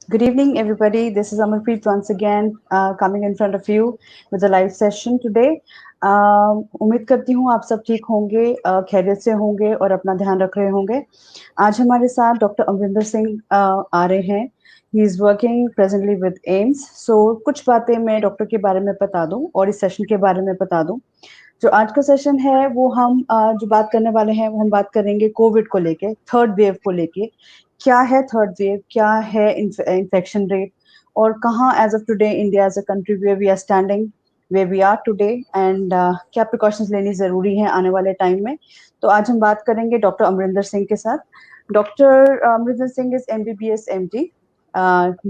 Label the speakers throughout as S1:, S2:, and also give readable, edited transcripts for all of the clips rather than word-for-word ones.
S1: Good evening, everybody. This is Amarpreet once again coming in front of you with a live session today. उम्मीद करती हूँ आप सब ठीक होंगे, खैरियत से होंगे और अपना ध्यान रख रहे होंगे। आज हमारे साथ डॉक्टर अमरिंदर सिंह आ रहे हैं। He is working presently with AIIMS. So कुछ बातें मैं डॉक्टर के बारे में बता दूं और इस सेशन के बारे में बता दूं। जो आज का सेशन है वो हम जो बात करने वाले हैं वो हम बात करेंगे कोविड को लेके, थर्ड वेव को लेके। क्या है थर्ड वेव, क्या है इन्फेक्शन रेट और कहाँ as of today India as a country where we are standing, where we are today and क्या प्रिकॉशंस लेनी जरूरी है आने वाले टाइम में। तो आज हम बात करेंगे डॉक्टर अमरिंदर सिंह के साथ। Doctor Amarinder Singh is MBBS MD,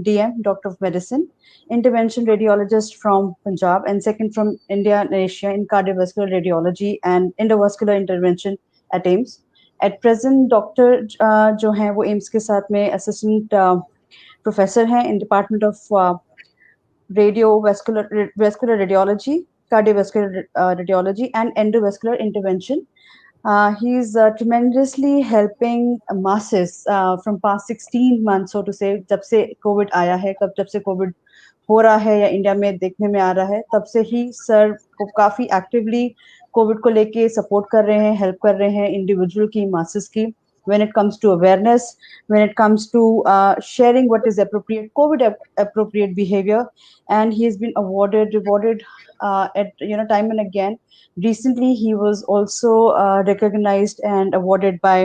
S1: DM, Doctor of Medicine, intervention radiologist from Punjab, and second from India and Asia in cardiovascular radiology and endovascular intervention at AIMS. At present, doctor जो हैं वो एम्स के साथ में assistant professor हैं in department of vascular radiology, cardiovascular radiology, and endovascular intervention. He's tremendously helping masses from past 16 months, so to say, जब से Covid आया है, जब से कोविड हो रहा है या इंडिया में देखने में आ रहा है, तब से ही सर को काफी एक्टिवली कोविड को लेके सपोर्ट कर रहे हैं, हेल्प कर रहे हैं इंडिविजुअल की, मासेस की, when it comes to awareness, when it comes to sharing what is appropriate COVID appropriate behavior. And he has been rewarded at time and again. Recently he was also recognized and awarded by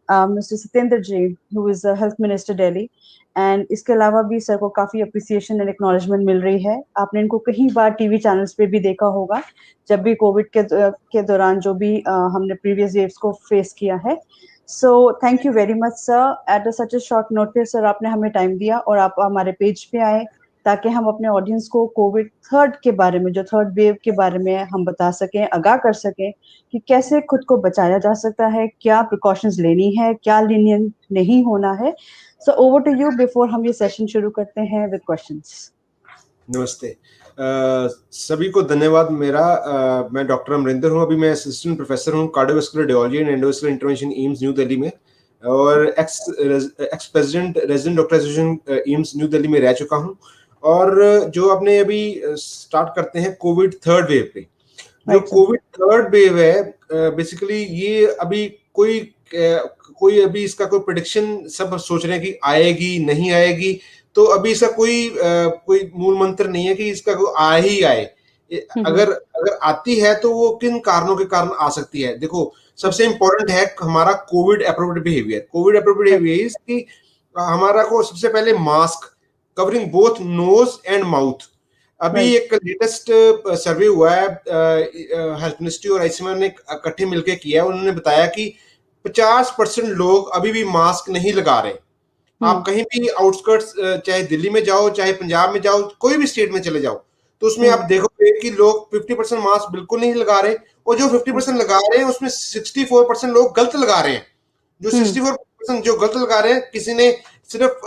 S1: Mr. Sitendra Jain, who is the health minister Delhi. And इसके अलावा भी sir को काफी appreciation and acknowledgement मिल रही है। आपने इनको कई बार टीवी चैनल्स पे भी देखा होगा, जब भी कोविड के दौरान जो भी हमने प्रीवियस वेव्स को फेस किया है। So thank you very much sir. At such a short notice sir आपने हमें टाइम दिया और आप हमारे पेज पे आए ताकि हम अपने ऑडियंस को कोविड थर्ड के बारे में, जो थर्ड वेव के बारे में हम बता सकें, आगाह कर सकें कि कैसे खुद को बचाया जा सकता है, क्या प्रिकॉशंस लेनी है, क्या लीनियंट नहीं होना है। So over to you before हम ये सेशन शुरू करते हैं विद क्वेश्चंस।
S2: नमस्ते सभी को धन्यवाद। मैं डॉक्टर अमरिंदर हूं। अभी मैं असिस्टेंट प्रोफेसर हूं cardiovascular radiology and endovascular intervention AIIMS new Delhi में, और ex president resident doctor association AIIMS new Delhi में रह चुका हूं। और जो आपने अभी स्टार्ट करते हैं कोविड थर्ड वेव पे, जो कोविड थर्ड वेव है बेसिकली ये अभी कोई अभी इसका कोई प्रेडिक्शन सब सोच रहे हैं कि आएगी नहीं आएगी, तो अभी इसका कोई मूल मंत्र नहीं है कि इसका कोई आ ही आए। अगर आती है तो वो किन कारणों के कारण आ सकती है। देखो, सबसे इंपॉर्टेंट है हमारा Covid appropriate behaviour. Covid appropriate behaviour कि हमारा को सबसे पहले mask covering both nose and mouth. अभी एक लेटेस्ट सर्वे हुआ है हेल्थ मिनिस्ट्री और आईसीएमआर ने इकट्ठे मिलकर किया है। उन्होंने बताया कि 50% लोग अभी भी मास्क नहीं लगा रहे। आप कहीं भी आउटस्कर्ट्स, चाहे दिल्ली में जाओ, चाहे पंजाब में जाओ, कोई भी स्टेट में चले जाओ, तो उसमें आप देखोगे कि लोग 50% मास्क बिल्कुल नहीं लगा रहे, और जो 50% लगा रहे हैं उसमें 64% लोग गलत लगा रहे हैं। जो 64% जो गलत लगा रहे हैं, किसी ने सिर्फ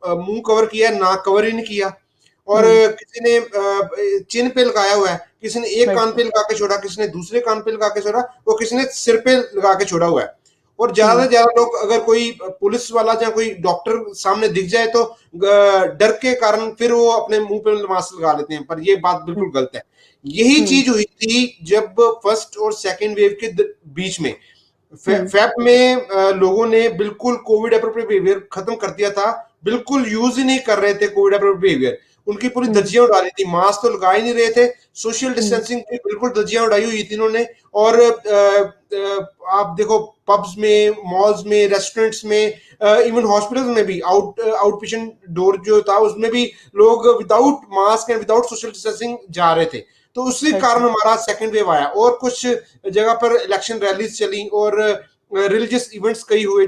S2: मुंह कवर किया, नाक कवर ही नहीं किया, और किसी ने चिन पे लगाया हुआ है, किसी ने एक कान पे लगा के छोड़ा, किसी ने दूसरे कान पे लगा के छोड़ा, और किसी ने सिर पे लगा के छोड़ा हुआ है। और ज्यादा से ज्यादा लोग, अगर कोई पुलिस वाला या कोई डॉक्टर सामने दिख जाए तो डर के कारण फिर वो अपने मुंह पे मास्क लगा लेते हैं, पर ये बात बिल्कुल गलत है। यही चीज हुई थी जब फर्स्ट और सेकेंड वेव के बीच में। फेब में लोगों ने बिल्कुल कोविड एप्रोप्रिएट बिहेवियर खत्म कर दिया था, बिल्कुल यूज ही नहीं कर रहे थे कोविड एप्रोप्रिएट बिहेवियर। उनकी पूरी धज्जियां उड़ा दी थी, मास्क तो लगा ही नहीं रहे थे, सोशल डिस्टेंसिंग की बिल्कुल धज्जियां उड़ाई हुई थी इन्होंने। और आप देखो पब्स में, मॉल्स में, रेस्टोरेंट्स में, इवन हॉस्पिटल्स में भी आउट पेशेंट डोर जो था उसमें भी लोग without mask and without social distancing जा रहे थे। तो उसी कारण हमारा सेकंड वेव आया। और कुछ जगह पर इलेक्शन रैलीज चली और रिलीजियस इवेंट्स कई हुए,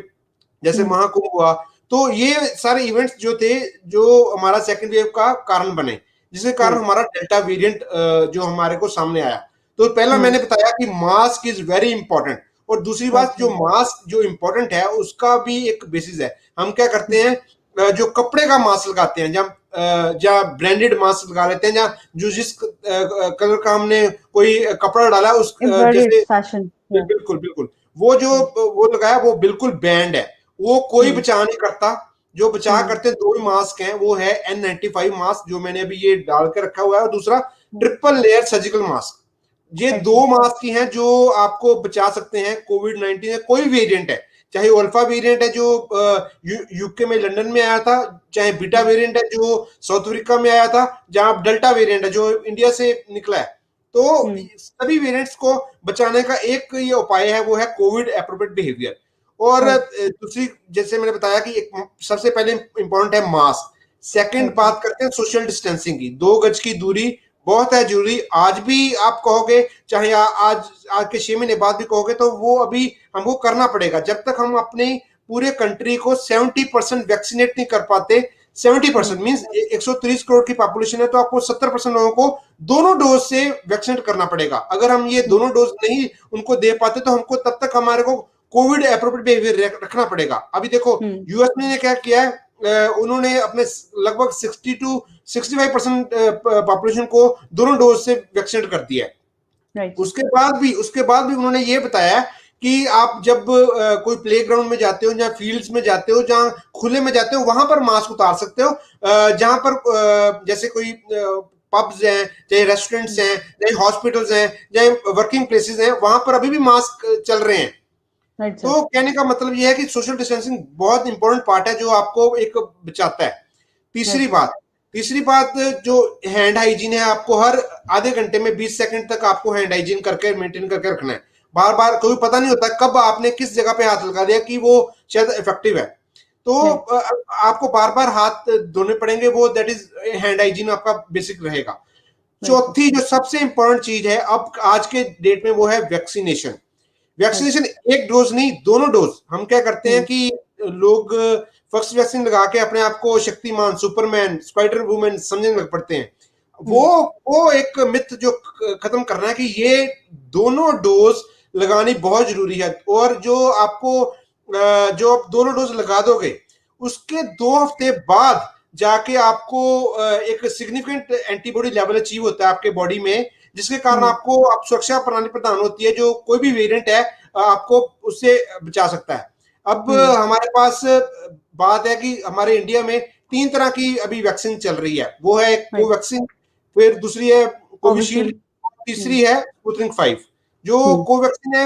S2: जैसे महाकुंभ हुआ। तो ये सारे इवेंट्स जो थे, जो हमारा सेकंड वेव का कारण बने, जिसके कारण हमारा डेल्टा वेरिएंट जो हमारे को सामने आया। तो पहला मैंने बताया कि मास्क इज वेरी इंपॉर्टेंट, और दूसरी बात, जो मास्क जो इंपॉर्टेंट है उसका भी एक बेसिस है। हम क्या करते हैं, जो कपड़े का मास्क लगाते हैं, या ब्रांडेड मास्क लगा लेते हैं, या जो जिस कलर का हमने कोई कपड़ा डाला उस जैसे
S1: फैशन,
S2: बिल्कुल बिल्कुल वो जो वो लगाया वो बिल्कुल बैंड है, वो कोई बचा नहीं करता। जो बचाव करते हैं, दो ही मास्क हैं, वो है N95 मास्क जो मैंने अभी ये डाल के रखा हुआ है, और दूसरा ट्रिपल लेयर सर्जिकल मास्क। ये दो मास्क ही हैं जो आपको बचा सकते हैं कोविड-19 से। कोई वेरिएंट है, चाहे अल्फा वेरिएंट है जो यूके में लंदन में आया था, चाहे बीटा वेरिएंट है जो साउथ अफ्रीका में आया था, जहां डेल्टा वेरिएंट है जो इंडिया से निकला है। तो सभी वेरिएंट्स को बचाने का एक ये उपाय है, वो है कोविड एप्रोप्रिएट बिहेवियर। और दूसरी, जैसे मैंने बताया कि एक सबसे पहले इंपॉर्टेंट है मास्क। सेकंड बात करते हैं सोशल डिस्टेंसिंग की। 2 गज की दूरी बहुत है जरूरी। आज भी आप कहोगे, चाहे आज के 6 महीने बाद भी कहोगे, तो वो अभी हमको करना पड़ेगा। जब तक हम अपने पूरे कंट्री को 70% वैक्सीनेट नहीं कर पाते, 70% मीन्स 130 करोड़ की पॉपुलेशन है, तो आपको 70% लोगों को दोनों डोज से वैक्सीनेट करना पड़ेगा। अगर हम ये दोनों डोज नहीं उनको दे पाते, तो हमको तब तक हमारे को कोविड एप्रोप्रिएट बिहेवियर रखना पड़ेगा। अभी देखो यूएस ने क्या किया है, उन्होंने अपने लगभग 60 टू 65% पॉपुलेशन को दोनों डोज से वैक्सीनेट कर दिया है। उसके बाद भी उन्होंने ये बताया कि आप जब कोई प्लेग्राउंड में जाते हो, या फील्ड्स में जाते हो, जहां खुले में जाते हो, वहां पर मास्क उतार सकते हो। जहां पर जैसे कोई पब्स हैं, चाहे रेस्टोरेंट्स हैं, चाहे हॉस्पिटल्स हैं, चाहे वर्किंग प्लेसेस हैं, वहां पर अभी भी मास्क चल रहे हैं। तो कहने का मतलब यह है कि सोशल डिस्टेंसिंग बहुत इंपॉर्टेंट पार्ट है जो आपको एक बचाता है। तीसरी बात जो हैंड हाइजीन है, आपको हर आधे घंटे में 20 सेकंड तक आपको हैंड हाइजीन करके मेंटेन करके रखना है। बार बार कोई पता नहीं होता कब आपने किस जगह पे हाथ लगा दिया कि वो शायद इफेक्टिव है, तो आपको बार बार हाथ धोने पड़ेंगे। वो दैट इज हैंड हाइजीन आपका बेसिक रहेगा। चौथी जो सबसे इंपॉर्टेंट चीज है अब आज के डेट में, वो है वैक्सीनेशन। वैक्सीनेशन एक डोज नहीं, दोनों डोज। हम क्या करते हैं कि लोग फर्स्ट वैक्सीन लगा के अपने आप को शक्तिमान, सुपरमैन, स्पाइडर वुमन समझने लग पड़ते हैं। वो एक मिथ जो खत्म करना है कि ये दोनों डोज लगानी बहुत जरूरी है। और जो जो आप दोनों डोज लगा दोगे, उसके 2 हफ्ते बाद जाके आपको एक सिग्निफिकेंट एंटीबॉडी लेवल अचीव होता है आपके बॉडी में, जिसके कारण आपको आप सुरक्षा प्रणाली प्रदान होती है, जो कोई भी वेरिएंट है आपको उससे बचा सकता है। अब हमारे पास बात है कि हमारे इंडिया में 3 तरह की अभी वैक्सीन चल रही है। वो है कोवैक्सीन, फिर दूसरी है कोविशील्ड, तीसरी है स्पुतनिक 5। जो कोवैक्सीन है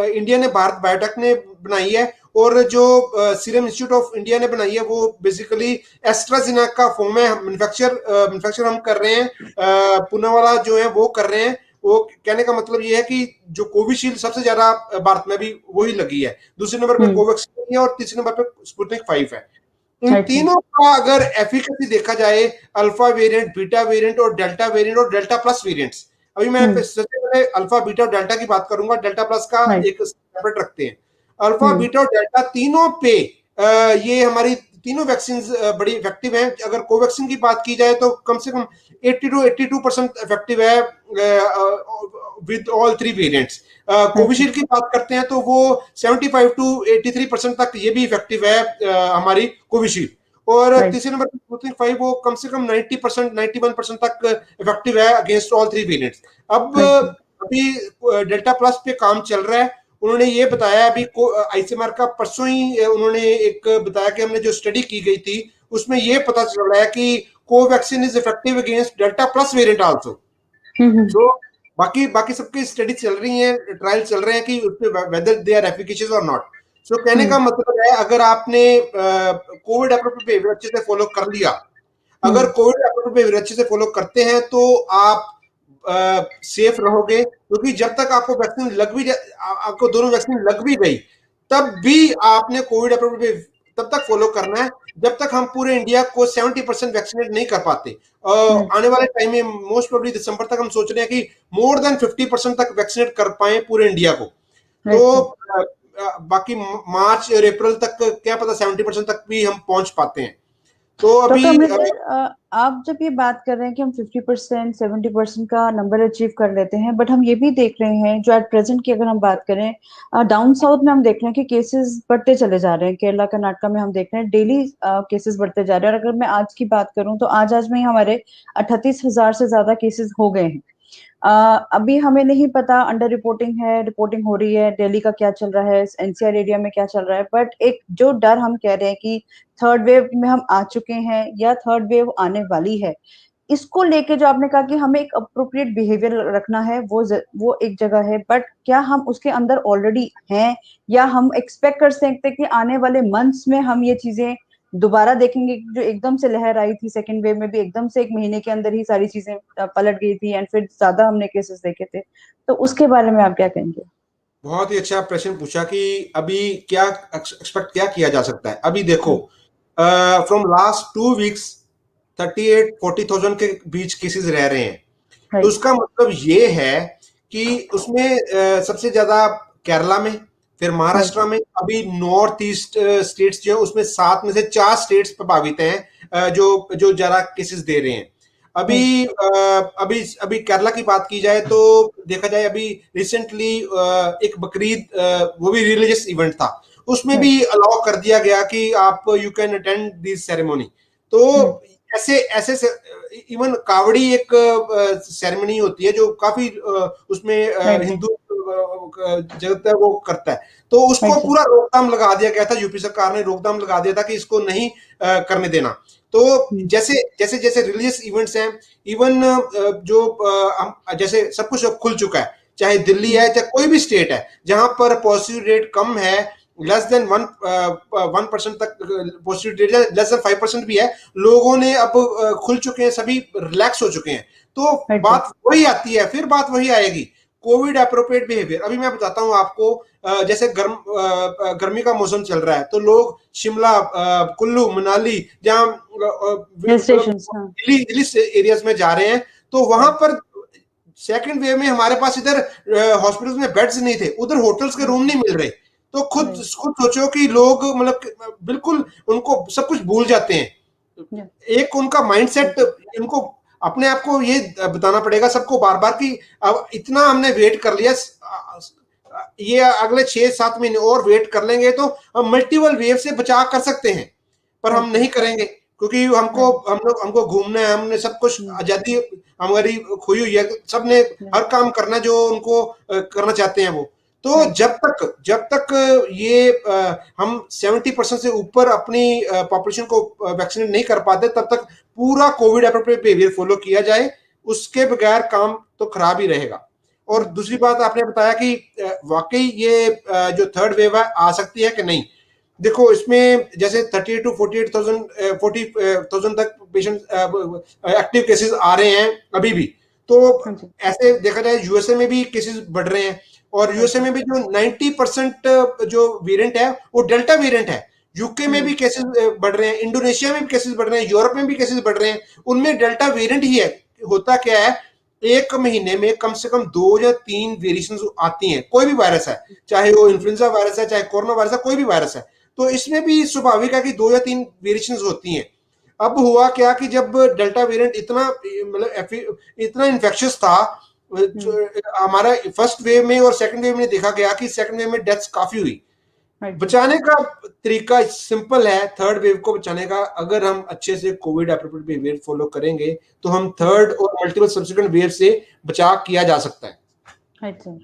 S2: इंडिया ने, भारत बायोटेक ने बनाई है, और जो सीरम इंस्टीट्यूट ऑफ इंडिया ने बनाई है वो बेसिकली एस्ट्राजेनेका का फॉर्म है। मैन्युफैक्चर हम कर रहे हैं, पूनावाला जो है वो कर रहे हैं। वो कहने का मतलब ये है कि जो कोविशील्ड सबसे ज्यादा भारत में भी वही लगी है, दूसरे नंबर पे कोवैक्सीन है, और तीसरे नंबर पे स्पुतनिक 5 है। इन तीनों का अगर एफिकेसी देखा जाए, अल्फा वेरिएंट, बीटा वेरिएंट और डेल्टा प्लस वेरिएंट्स। अभी मैं सबसे पहले अल्फा, बीटा और डेल्टा की बात करूंगा, डेल्टा प्लस का एक सेपरेट रखते हैं। अल्फा, बीटा और डेल्टा तीनों पे ये हमारी तीनों वैक्सीन बड़ी इफेक्टिव हैं। अगर कोवैक्सीन की बात की जाए तो कम से कम 80 to 82% इफेक्टिव है विद ऑल 3 वेरिएंट्स। कोविशील्ड की बात करते हैं तो वो 75 to 83% तक ये भी इफेक्टिव है हमारी कोविशील्ड। और तीसरे नंबर पर स्पुतनिक 5, वो कम से कम 90%, 91% तक इफेक्टिव है अगेंस्ट ऑल 3 वेरिएंट्स। अब अभी डेल्टा प्लस पे काम चल रहा है। उन्होंने ये बताया, अभी आईसीएमआर का परसों ही उन्होंने एक बताया कि हमने जो स्टडी की गई थी उसमें ये पता चल रहा है कि Covaxin is effective against delta plus variant also. तो बाकी सबकी स्टडी चल रही है, ट्रायल चल रहे हैं कि उसपे वेदर दे आर एफिकेशियस और नॉट। सो कहने का मतलब है, अगर आपने कोविड एप्रोप्रिएट बिहेवियर अच्छे से फॉलो कर लिया, अगर कोविड एप्रोप्रिएट बिहेवियर अच्छे से फॉलो करते हैं, तो आप सेफ रहोगे। क्योंकि जब तक आपको वैक्सीन लग भी आपको दोनों वैक्सीन लग भी गई, तब भी आपने कोविड एप्रोप्रिएट तब तक फॉलो करना है जब तक हम पूरे इंडिया को 70% वैक्सीनेट नहीं कर पाते। आने वाले टाइम में मोस्ट प्रोबेबली दिसंबर तक हम सोच रहे हैं कि मोर देन 50% तक वैक्सीनेट कर पाए पूरे इंडिया को। तो बाकी मार्च और अप्रैल तक क्या पता 70% तक भी हम पहुंच पाते हैं। तो अभी
S1: आप जब ये बात कर रहे हैं कि हम 50%, 70% का नंबर अचीव कर लेते हैं, बट हम ये भी देख रहे हैं जो एट प्रेजेंट की अगर हम बात करें, डाउन साउथ में हम देख रहे हैं कि केसेस बढ़ते चले जा रहे हैं। केरला, कर्नाटका में हम देख रहे हैं डेली केसेस बढ़ते जा रहे हैं। और अगर मैं आज की बात करूं तो आज में ही हमारे 38,000 से ज्यादा केसेस हो गए हैं। अभी हमें नहीं पता, अंडर रिपोर्टिंग है, रिपोर्टिंग हो रही है, दिल्ली का क्या चल रहा है, एनसीआर एरिया में क्या चल रहा है, बट एक जो डर हम कह रहे हैं कि थर्ड वेव में हम आ चुके हैं या थर्ड वेव आने वाली है, इसको लेके जो आपने कहा कि हमें एक अप्रोप्रिएट बिहेवियर रखना है, वो एक जगह है, बट क्या हम उसके अंदर ऑलरेडी हैं, या हम एक्सपेक्ट कर सकते हैं कि आने वाले मंथ्स में हम ये चीजें दोबारा देखेंगे? जो एकदम से लहर आई थी सेकेंड वेव में भी, एकदम से एक महीने के अंदर ही सारी चीजें पलट गई थी, एंड फिर ज्यादा हमने केसेस देखे थे, तो उसके बारे में आप क्या कहेंगे?
S2: बहुत ही अच्छा प्रश्न पूछा कि अभी क्या एक्सपेक्ट क्या किया जा सकता है। अभी देखो,
S1: हम्म,
S2: फ्रॉम लास्ट 2 वीक्स 38-40,000 के बीच केसेस रह रहे हैं। तो
S1: राइट।
S2: उसका मतलब ये है कि उसमें सबसे ज्यादा केरला में, फिर
S1: राइट।
S2: महाराष्ट्र में, अभी नॉर्थ ईस्ट स्टेट्स जो है उसमें 7 में से 4 स्टेट्स प्रभावित हैं, जो जो ज्यादा केसेस दे रहे हैं।
S1: राइट।
S2: अभी अभी अभी केरला की बात की जाए तो देखा जाए, अभी रिसेंटली एक बकरीद, वो भी रिलीजियस इवेंट था, उसमें भी
S1: राइट।
S2: अलाउ कर दिया गया कि आप you can attend this ceremony. तो
S1: हम्म।
S2: ऐसे ऐसे इवन कावड़ी एक सेरेमनी होती है जो काफी उसमें
S1: राइट।
S2: हिंदू जगत है वो करता है। तो उसको
S1: राइट सर।
S2: पूरा रोकथाम लगा दिया गया था, यूपी सरकार ने रोकथाम लगा दिया था कि इसको नहीं करने देना। तो
S1: हम्म।
S2: जैसे जैसे जैसे रिलीजियस इवेंट्स हैं, इवन जो हम जैसे सब कुछ अब खुल चुका है, चाहे दिल्ली
S1: हम्म।
S2: है चाहे कोई भी स्टेट है जहां पर पॉजिटिव रेट कम है, लेस देन 1% तक पॉजिटिव रेट, लेस देन 5% भी है, लोगों ने अब खुल चुके हैं, सभी रिलैक्स हो चुके हैं। तो
S1: राइट सर।
S2: बात वही आती है, फिर बात वही आएगी, कोविड अप्रोप्रिएट बिहेवियर। अभी मैं बताता हूँ आपको, जैसे गर्मी का मौसम चल रहा है तो लोग शिमला, कुल्लू मनाली, जहाँ
S1: हिल
S2: मतलब
S1: स्टेशन। हाँ।
S2: हिली हिली एरियाज में जा रहे हैं, तो वहां
S1: राइट।
S2: पर सेकंड वेव में हमारे पास इधर हॉस्पिटल्स में बेड्स नहीं थे, उधर होटल्स के रूम
S1: राइट।
S2: नहीं मिल रहे। तो खुद
S1: राइट।
S2: खुद सोचो कि लोग मतलब बिल्कुल उनको सब कुछ भूल जाते हैं। एक उनका माइंडसेट, इनको अपने आप को ये बताना पड़ेगा सबको बार बार कि अब इतना हमने वेट कर लिया, ये अगले 6-7 महीने और वेट कर लेंगे तो हम मल्टीपल वेव से बचाव कर सकते हैं, पर हम
S1: राइट सर।
S2: नहीं करेंगे क्योंकि हमको
S1: राइट।
S2: हमको घूमना है, हमने सब कुछ आजादी हमारी खोई हुई है, सबने हर काम करना जो उनको करना चाहते हैं वो। तो
S1: राइट।
S2: जब तक ये हम 70% से ऊपर अपनी पॉपुलेशन को वैक्सीनेट नहीं कर पाते, तब तक पूरा कोविड अप्रोप्रिएट बिहेवियर फॉलो किया जाए, उसके बगैर काम तो खराब ही रहेगा। और
S1: राइट।
S2: दूसरी बात आपने बताया कि वाकई ये जो थर्ड वेव है आ सकती है कि नहीं। देखो इसमें जैसे 38 to 48,000 तक पेशेंट एक्टिव केसेस आ रहे हैं अभी भी। तो
S1: हाँ जी।
S2: ऐसे देखा जाए यूएसए में भी केसेस बढ़ रहे हैं, और
S1: राइट
S2: यूएसए
S1: सर।
S2: में भी जो 90% जो वेरिएंट है वो डेल्टा वेरिएंट है। यूके में भी केसेस बढ़ रहे हैं, इंडोनेशिया में भी केसेस बढ़ रहे हैं, यूरोप में भी केसेस बढ़ रहे हैं, उनमें डेल्टा वेरिएंट ही है। होता क्या है, एक महीने में कम से कम 2 या 3 वेरिएशन आती हैं, कोई भी वायरस है, चाहे वो इन्फ्लुएंजा वायरस है, चाहे कोरोना वायरस है, कोई भी वायरस है। तो इसमें भी स्वाभाविक है कि 2 या 3 वेरिएशन होती हैं। अब हुआ क्या कि जब डेल्टा वेरिएंट इतना मतलब इतना इन्फेक्शियस था, हमारा फर्स्ट वेव में और सेकंड वेव में देखा गया कि सेकंड वेव में डेथ्स काफी हुई।
S1: Right sir.
S2: बचाने का तरीका सिंपल है, थर्ड वेव को बचाने का, अगर हम अच्छे से कोविड एप्रोप्रिएट बिहेवियर फॉलो करेंगे तो हम थर्ड और मल्टीपल सब्सिक्वेंट वेव से बचाव किया जा सकता है।
S1: Right sir.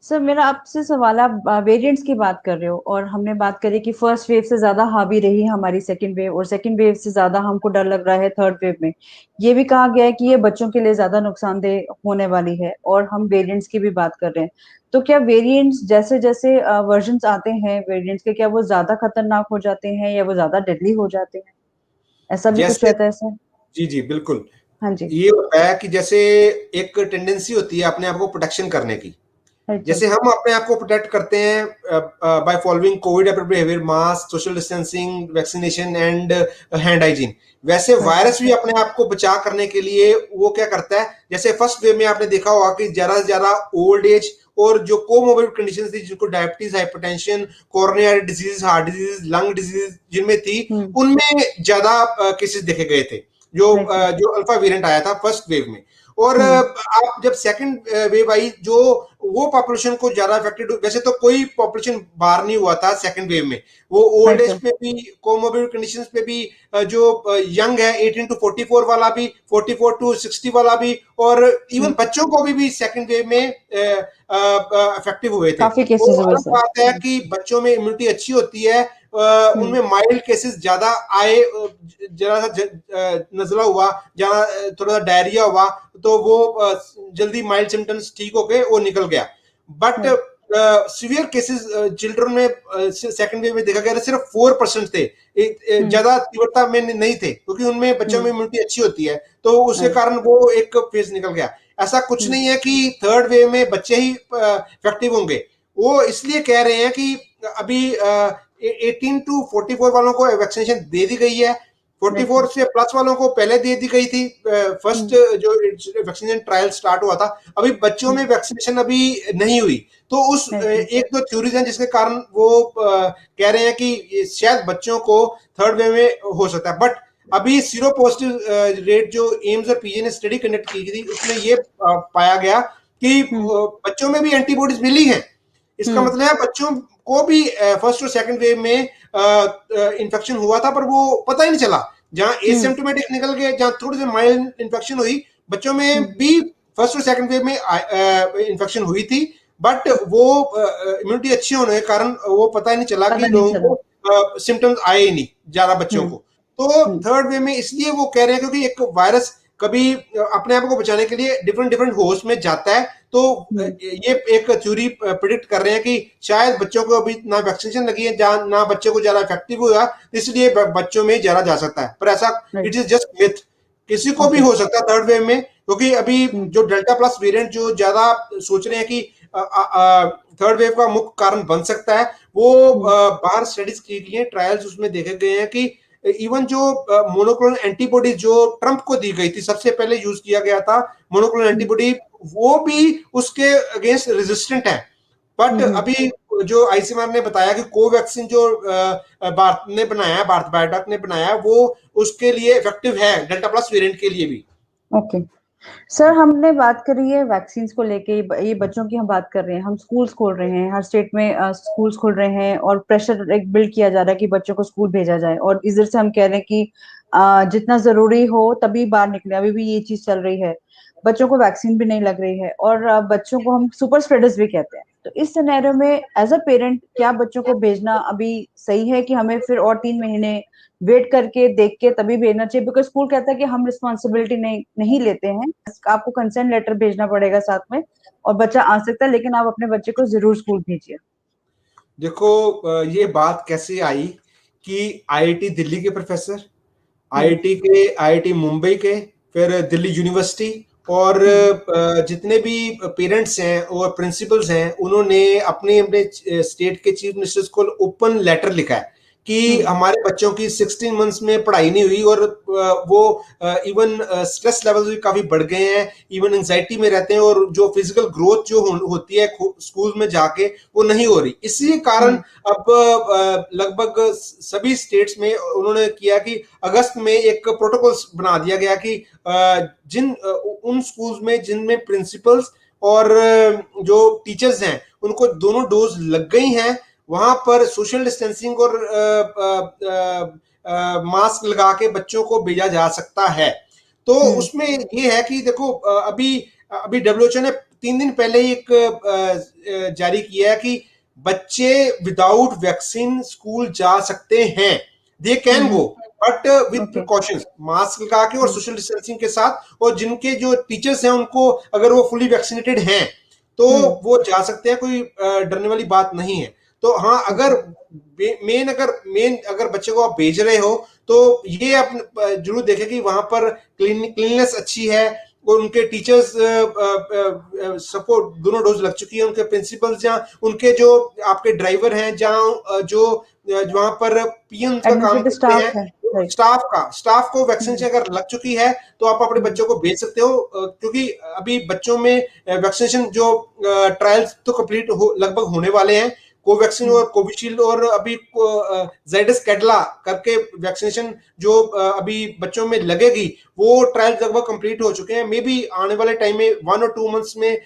S1: सर मेरा आपसे सवाल, आप वेरिएंट्स की बात कर रहे हो, और हमने बात करी कि फर्स्ट वेव से ज्यादा हावी रही हमारी सेकंड वेव, और सेकंड वेव से ज्यादा हमको डर लग रहा है थर्ड वेव में। ये भी कहा गया है कि ये बच्चों के लिए ज्यादा नुकसानदेह होने वाली है, और हम वेरिएंट्स की भी बात कर रहे हैं। तो क्या वेरिएंट्स जैसे जैसे वर्जन्स आते हैं वेरिएंट्स के, क्या वो ज्यादा खतरनाक हो जाते हैं या वो ज्यादा डेडली हो जाते हैं? ऐसा भी कुछ
S2: जैसे
S1: रहता है सर?
S2: जी जी बिल्कुल,
S1: हाँ जी।
S2: ये होता है कि जैसे एक टेंडेंसी होती है अपने आप को प्रोटेक्शन करने की।
S1: Right sir.
S2: जैसे हम अपने आप को प्रोटेक्ट करते हैं by following Covid appropriate behaviour, mask, social distancing, vaccination and hand hygiene, वैसे
S1: राइट सर।
S2: वायरस भी अपने आप को बचाव करने के लिए वो क्या करता है, जैसे फर्स्ट वेव में आपने देखा होगा कि ज्यादा से ज्यादा ओल्ड एज और जो कोमोर्बिड कंडीशन थी, जिनको diabetes, hypertension, coronary disease, heart disease, lung disease जिनमें थी, उनमें ज्यादा केसेस देखे गए थे जो
S1: राइट सर।
S2: जो अल्फा वेरिएंट आया था फर्स्ट वेव में। और
S1: हम्म।
S2: आप जब सेकंड वेव आई, जो वो पॉपुलेशन को ज्यादा अफेक्टेड, वैसे तो कोई पॉपुलेशन बाहर नहीं हुआ था सेकंड वेव में, वो ओल्ड
S1: राइट
S2: एज
S1: सर।
S2: पे भी, कोमोबिड कंडीशंस पे भी, जो यंग है 18 टू 44 वाला भी, 44 टू 60 वाला भी, और इवन
S1: हम्म।
S2: बच्चों को भी सेकंड वेव में इफेक्टिव हुए थे।
S1: काफी
S2: तो
S1: केसेस हुए
S2: अलग
S1: सर।
S2: बात है कि बच्चों में इम्यूनिटी अच्छी होती है,
S1: हम्म।
S2: उनमें माइल्ड केसेस ज्यादा आए, जरा सा नजला हुआ, जहाँ थोड़ा सा डायरिया हुआ, तो वो जल्दी माइल्ड सिम्टम्स ठीक होके वो निकल गया। But
S1: right.
S2: Severe cases children में सेकंड वेव में देखा गया था, सिर्फ 4% थे,
S1: हम्म।
S2: ज्यादा तीव्रता में नहीं थे, क्योंकि उनमें बच्चों में
S1: हम्म।
S2: इम्यूनिटी अच्छी होती है, तो उसके
S1: राइट।
S2: कारण वो एक फेज निकल गया। ऐसा कुछ
S1: हम्म।
S2: नहीं है कि थर्ड वेव में बच्चे ही इफेक्टिव होंगे। वो इसलिए कह रहे हैं कि अभी 18 टू 44 वालों को वैक्सीनेशन दे दी गई है, फोर्टी
S1: राइट
S2: फोर
S1: सर।
S2: से प्लस वालों को पहले दे दी गई थी। फर्स्ट
S1: हम्म।
S2: जो वैक्सीनेशन ट्रायल स्टार्ट हुआ था, अभी बच्चों में
S1: हम्म।
S2: वैक्सीनेशन अभी नहीं हुई। तो उस
S1: राइट सर।
S2: एक दो थ्योरीज हैं जिसके कारण वो कह रहे हैं कि शायद बच्चों को थर्ड वेव में हो सकता है। बट अभी सीरो पॉजिटिव रेट जो एम्स और पीजे ने स्टडी कंडक्ट की थी, उसमें ये पाया गया कि
S1: हम्म।
S2: बच्चों में भी एंटीबॉडीज मिली हैं। इसका
S1: हम्म।
S2: मतलब है बच्चों को भी फर्स्ट और सेकंड वेव में इन्फेक्शन हुआ था, पर वो पता ही नहीं चला। जहां
S1: हम्म।
S2: एसिम्प्टोमेटिक निकल गए, जहां थोड़ी सी माइल्ड इन्फेक्शन हुई, बच्चों में
S1: हम्म।
S2: भी फर्स्ट और सेकंड वेव में इन्फेक्शन हुई थी। बट वो इम्यूनिटी अच्छी होने के कारण वो पता ही नहीं चला कि
S1: पता नहीं
S2: लोगों
S1: चला।
S2: को सिम्टम्स आए ही नहीं ज्यादा बच्चों
S1: हम्म।
S2: को। तो
S1: हम्म।
S2: थर्ड वेव में इसलिए वो कह रहे हैं क्योंकि एक वायरस कभी अपने आप को बचाने के लिए डिफरेंट डिफरेंट होस्ट में जाता है। तो
S1: हम्म।
S2: ये एक थ्योरी प्रिडिक्ट कर रहे हैं कि शायद बच्चों को अभी ना वैक्सीनेशन लगी है, ना बच्चों को ज्यादा इफेक्टिव हुआ, इसलिए बच्चों में ज्यादा जा सकता है। पर ऐसा
S1: right.
S2: It is just myth, किसी को भी
S1: ओके।
S2: हो सकता है थर्ड वेव में, क्योंकि अभी
S1: हम्म।
S2: जो डेल्टा प्लस वेरिएंट जो ज्यादा सोच रहे हैं कि थर्ड वेव का मुख्य कारण बन सकता है, वो
S1: हम्म।
S2: बाहर स्टडीज की गई हैं, ट्रायल्स उसमें देखे गए हैं कि इवन जो मोनोक्लोनल एंटीबॉडी जो ट्रंप को दी गई थी, सबसे पहले यूज किया गया था मोनोक्लोनल
S1: हम्म।
S2: एंटीबॉडी, वो भी उसके अगेंस्ट रेजिस्टेंट है। बट
S1: हम्म।
S2: अभी जो आईसीएमआर ने बताया कि कोवैक्सीन जो भारत ने बनाया है, भारत बायोटेक ने बनाया है, वो उसके लिए इफेक्टिव है, डेल्टा प्लस वेरिएंट के लिए भी।
S1: ओके सर, हमने बात करी है वैक्सीन्स को लेके, ये बच्चों की हम बात कर रहे हैं, हम स्कूल्स खोल रहे हैं, हर स्टेट में स्कूल्स खोल रहे हैं और प्रेशर एक बिल्ड किया जा रहा है कि बच्चों को स्कूल भेजा जाए, और इधर से हम कह रहे हैं कि जितना जरूरी हो तभी बाहर निकले, अभी भी ये चीज चल रही है। बच्चों को वैक्सीन भी नहीं लग रही है और बच्चों को हम सुपर स्प्रेडर्स भी कहते हैं। तो इस सिनेरियो में एज अ पेरेंट क्या बच्चों को भेजना अभी सही है कि हमें फिर और 3 महीने वेट करके देख के तभी भेजना चाहिए? बिकॉज स्कूल कहता है कि हम रिस्पॉन्सिबिलिटी नहीं नहीं लेते हैं, आपको कंसेंट लेटर भेजना पड़ेगा साथ में, और बच्चा आ सकता है, लेकिन आप अपने बच्चे को जरूर स्कूल भेजिए।
S2: देखो ये बात कैसे आई कि आईआईटी दिल्ली के प्रोफेसर,
S1: हम्म।
S2: आईआईटी मुंबई के, फिर दिल्ली यूनिवर्सिटी, और
S1: हम्म।
S2: जितने भी पेरेंट्स हैं और प्रिंसिपल्स हैं, उन्होंने अपने अपने स्टेट के चीफ मिनिस्टर्स को ओपन लेटर लिखा है कि
S1: हम्म।
S2: हमारे बच्चों की 16 मंथ्स में पढ़ाई नहीं हुई, और वो इवन स्ट्रेस लेवल्स भी काफी बढ़ गए हैं, इवन एंजाइटी में रहते हैं, और जो फिजिकल ग्रोथ जो होती है स्कूल में जाके, वो नहीं हो रही। इसी कारण
S1: हम्म।
S2: अब लगभग सभी स्टेट्स में उन्होंने किया कि अगस्त में एक प्रोटोकॉल बना दिया गया कि उन स्कूल्स में जिनमें प्रिंसिपल्स और जो टीचर्स हैं उनको दोनों डोज लग गई हैं, वहां पर सोशल डिस्टेंसिंग और मास्क लगा के बच्चों को भेजा जा सकता है। तो
S1: हम्म।
S2: उसमें ये है कि देखो अभी अभी डब्ल्यूएचओ ने 3 दिन पहले एक जारी किया है कि बच्चे विदाउट वैक्सीन स्कूल जा सकते हैं, they can
S1: hmm.
S2: Go, but with
S1: okay.
S2: Precautions, mask लगा के और
S1: हम्म।
S2: सोशल डिस्टेंसिंग के साथ। और जिनके जो टीचर्स हैं उनको, अगर वो फुली वैक्सीनेटेड हैं, तो
S1: हम्म।
S2: वो जा सकते हैं, कोई डरने वाली बात नहीं है। तो हाँ,
S1: ओके।
S2: मेन अगर बच्चे को आप भेज रहे हो, तो ये आप जरूर देखें कि वहां पर क्लीननेस अच्छी है, और उनके टीचर्स सबको दोनों डोज लग चुकी है, उनके प्रिंसिपल्स जहाँ, उनके जो आपके ड्राइवर हैं जहाँ, जो वहां पर पीएम का काम
S1: एडमिनिस्ट्रेटिव
S2: करते
S1: स्टाफ
S2: हैं,
S1: है। राइट।
S2: स्टाफ को वैक्सीन
S1: हम्म।
S2: अगर लग चुकी है, तो आप अपने
S1: हम्म।
S2: बच्चों को भेज सकते हो, क्योंकि अभी बच्चों में वैक्सीनेशन जो ट्रायल्स तो कंप्लीट लगभग होने वाले हैं। कोवैक्सीन और कोविशील्ड और अभी जाइडस कैडिला करके वैक्सीनेशन जो अभी बच्चों में लगेगी, वो ट्रायल लगभग कंप्लीट हो चुके हैं। मे बी आने वाले टाइम में 1 और 2 मंथ्स में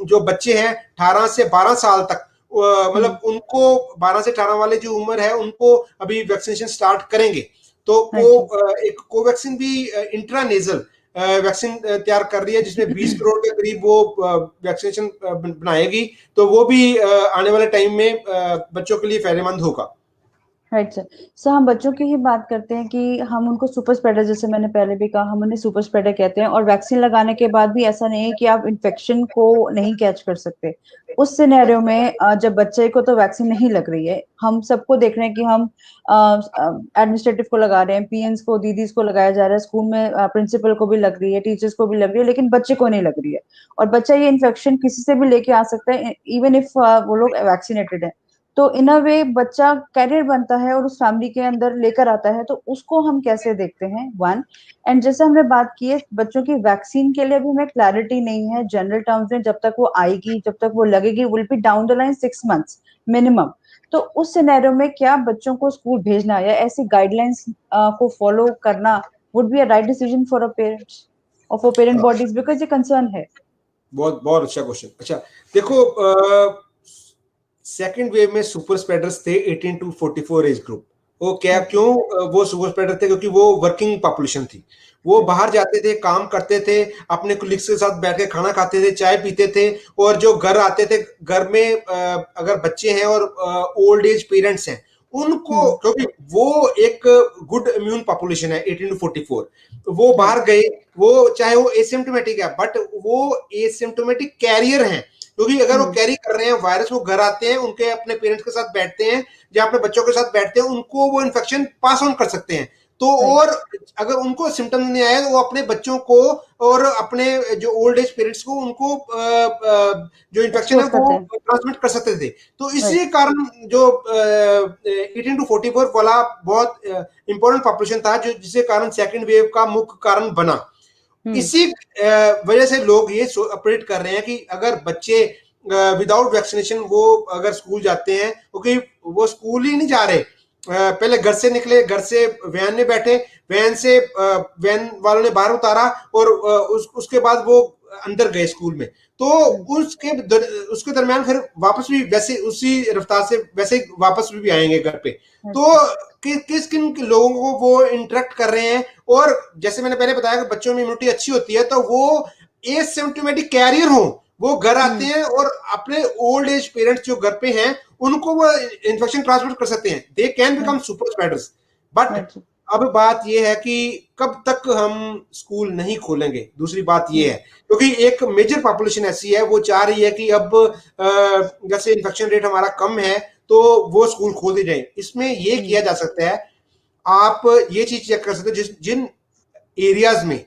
S2: जो बच्चे हैं 18 से 12 साल तक, मतलब उनको 12 से 18 वाले जो उम्र है उनको अभी वैक्सीनेशन स्टार्ट करेंगे। तो वो एक कोवैक्सीन भी इंट्रानेजल वैक्सीन तैयार कर रही है, जिसमें 20 करोड़ के करीब वो वैक्सीनेशन बनाएगी। तो वो भी आने वाले टाइम में बच्चों के लिए फायदेमंद होगा।
S1: Right sir. सर हम बच्चों की ही बात करते हैं कि हम उनको सुपर स्प्रेडर, जैसे मैंने पहले भी कहा, हम उन्हें सुपर स्प्रेडर कहते हैं, और वैक्सीन लगाने के बाद भी ऐसा नहीं है कि आप इन्फेक्शन को नहीं कैच कर सकते। उस सिनेरियो में जब बच्चे को तो वैक्सीन नहीं लग रही है, हम सबको देख रहे हैं कि हम एडमिनिस्ट्रेटिव को लगा रहे हैं, पीएन्स को, दीदीज को लगाया जा रहा है, स्कूल में प्रिंसिपल को भी लग रही है, टीचर्स को भी लग रही है, लेकिन बच्चे को नहीं लग रही है। और बच्चा ये इन्फेक्शन किसी से भी लेके आ सकता है, इवन इफ वो लोग वैक्सीनेटेड है। तो इन अ वे बच्चा कैरियर बनता है और उस फैमिली के अंदर लेकर आता है, तो उसको हम कैसे देखते हैं, वन। एंड जैसे हमने बात की है बच्चों की वैक्सीन के लिए, भी हमें क्लैरिटी नहीं है जनरल टर्म्स में, जब तक वो आएगी, जब तक वो लगेगी, will be down the line 6 months minimum. तो उस सिनेरियो में क्या बच्चों को स्कूल भेजना या ऐसी गाइडलाइंस को फॉलो करना would be a right decision for a parents और फॉर पेरेंट बॉडीज, बिकॉज ये कंसर्न है।
S2: बहुत बहुत अच्छा क्वेश्चन। अच्छा देखो, सेकेंड वेव में सुपर स्प्रेडर्स थे 18 टू 44 एज ग्रुप। वो क्या, क्यों वो सुपर स्प्रेडर थे? क्योंकि वो वर्किंग पॉपुलेशन थी। वो बाहर जाते थे, काम करते थे, अपने कुलीग्स के साथ बैठ के खाना खाते थे, चाय पीते थे, और जो घर आते थे, घर में अगर बच्चे हैं और ओल्ड एज पेरेंट्स हैं उनको, क्योंकि वो एक गुड इम्यून पॉपुलेशन है 18 टू 44, तो वो बाहर गए, वो चाहे वो एसिम्टोमेटिक है बट वो एसिम्टोमेटिक कैरियर हैं, क्योंकि अगर वो कैरी कर रहे हैं वायरस, वो घर आते हैं, उनके अपने पेरेंट्स के साथ बैठते हैं या अपने बच्चों के साथ बैठते हैं, उनको वो इन्फेक्शन पास ऑन कर सकते हैं। तो और अगर उनको सिम्टम्स नहीं आए तो वो अपने बच्चों को और अपने जो ओल्ड एज पेरेंट्स को, उनको जो इन्फेक्शन है
S1: एक्सपोज
S2: वो
S1: करते हैं।
S2: ट्रांसमिट कर सकते थे। तो इसी
S1: राइट।
S2: कारण जो 18 to 44 वाला बहुत इंपॉर्टेंट पॉपुलेशन था, जो जिसके कारण सेकेंड वेव का मुख्य कारण बना। इसी वजह से लोग ये ऑपरेट कर रहे हैं कि अगर बच्चे विदाउट वैक्सीनेशन वो अगर स्कूल जाते हैं, क्योंकि वो स्कूल ही नहीं जा रहे, पहले घर से निकले, घर से वैन में बैठे, वैन से वैन वालों ने बाहर उतारा, और उसके बाद वो अंदर गए स्कूल में। तो उसके दरमियान फिर वापस भी वैसे उसी रफ्तार से वैसे ही वापस भी आएंगे घर पे। तो किस किन लोगों को वो इंटरेक्ट कर रहे हैं, और जैसे मैंने पहले बताया कि बच्चों में इम्यूनिटी अच्छी होती है, तो वो एसिम्प्टोमेटिक कैरियर हो, वो घर आते हैं और अपने ओल्ड एज पेरेंट्स जो घर पे हैं उनको वो इन्फेक्शन ट्रांसमिट कर सकते हैं। They can become super spreaders. But अब बात यह है कि कब तक हम स्कूल नहीं खोलेंगे, दूसरी बात यह है, क्योंकि एक मेजर पॉपुलेशन ऐसी है वो चाह रही है कि अब जैसे इन्फेक्शन रेट हमारा कम है तो वो स्कूल खोल दी जाए। इसमें यह किया जा सकता है, आप ये चीज चेक कर सकते हो, जिन एरियाज में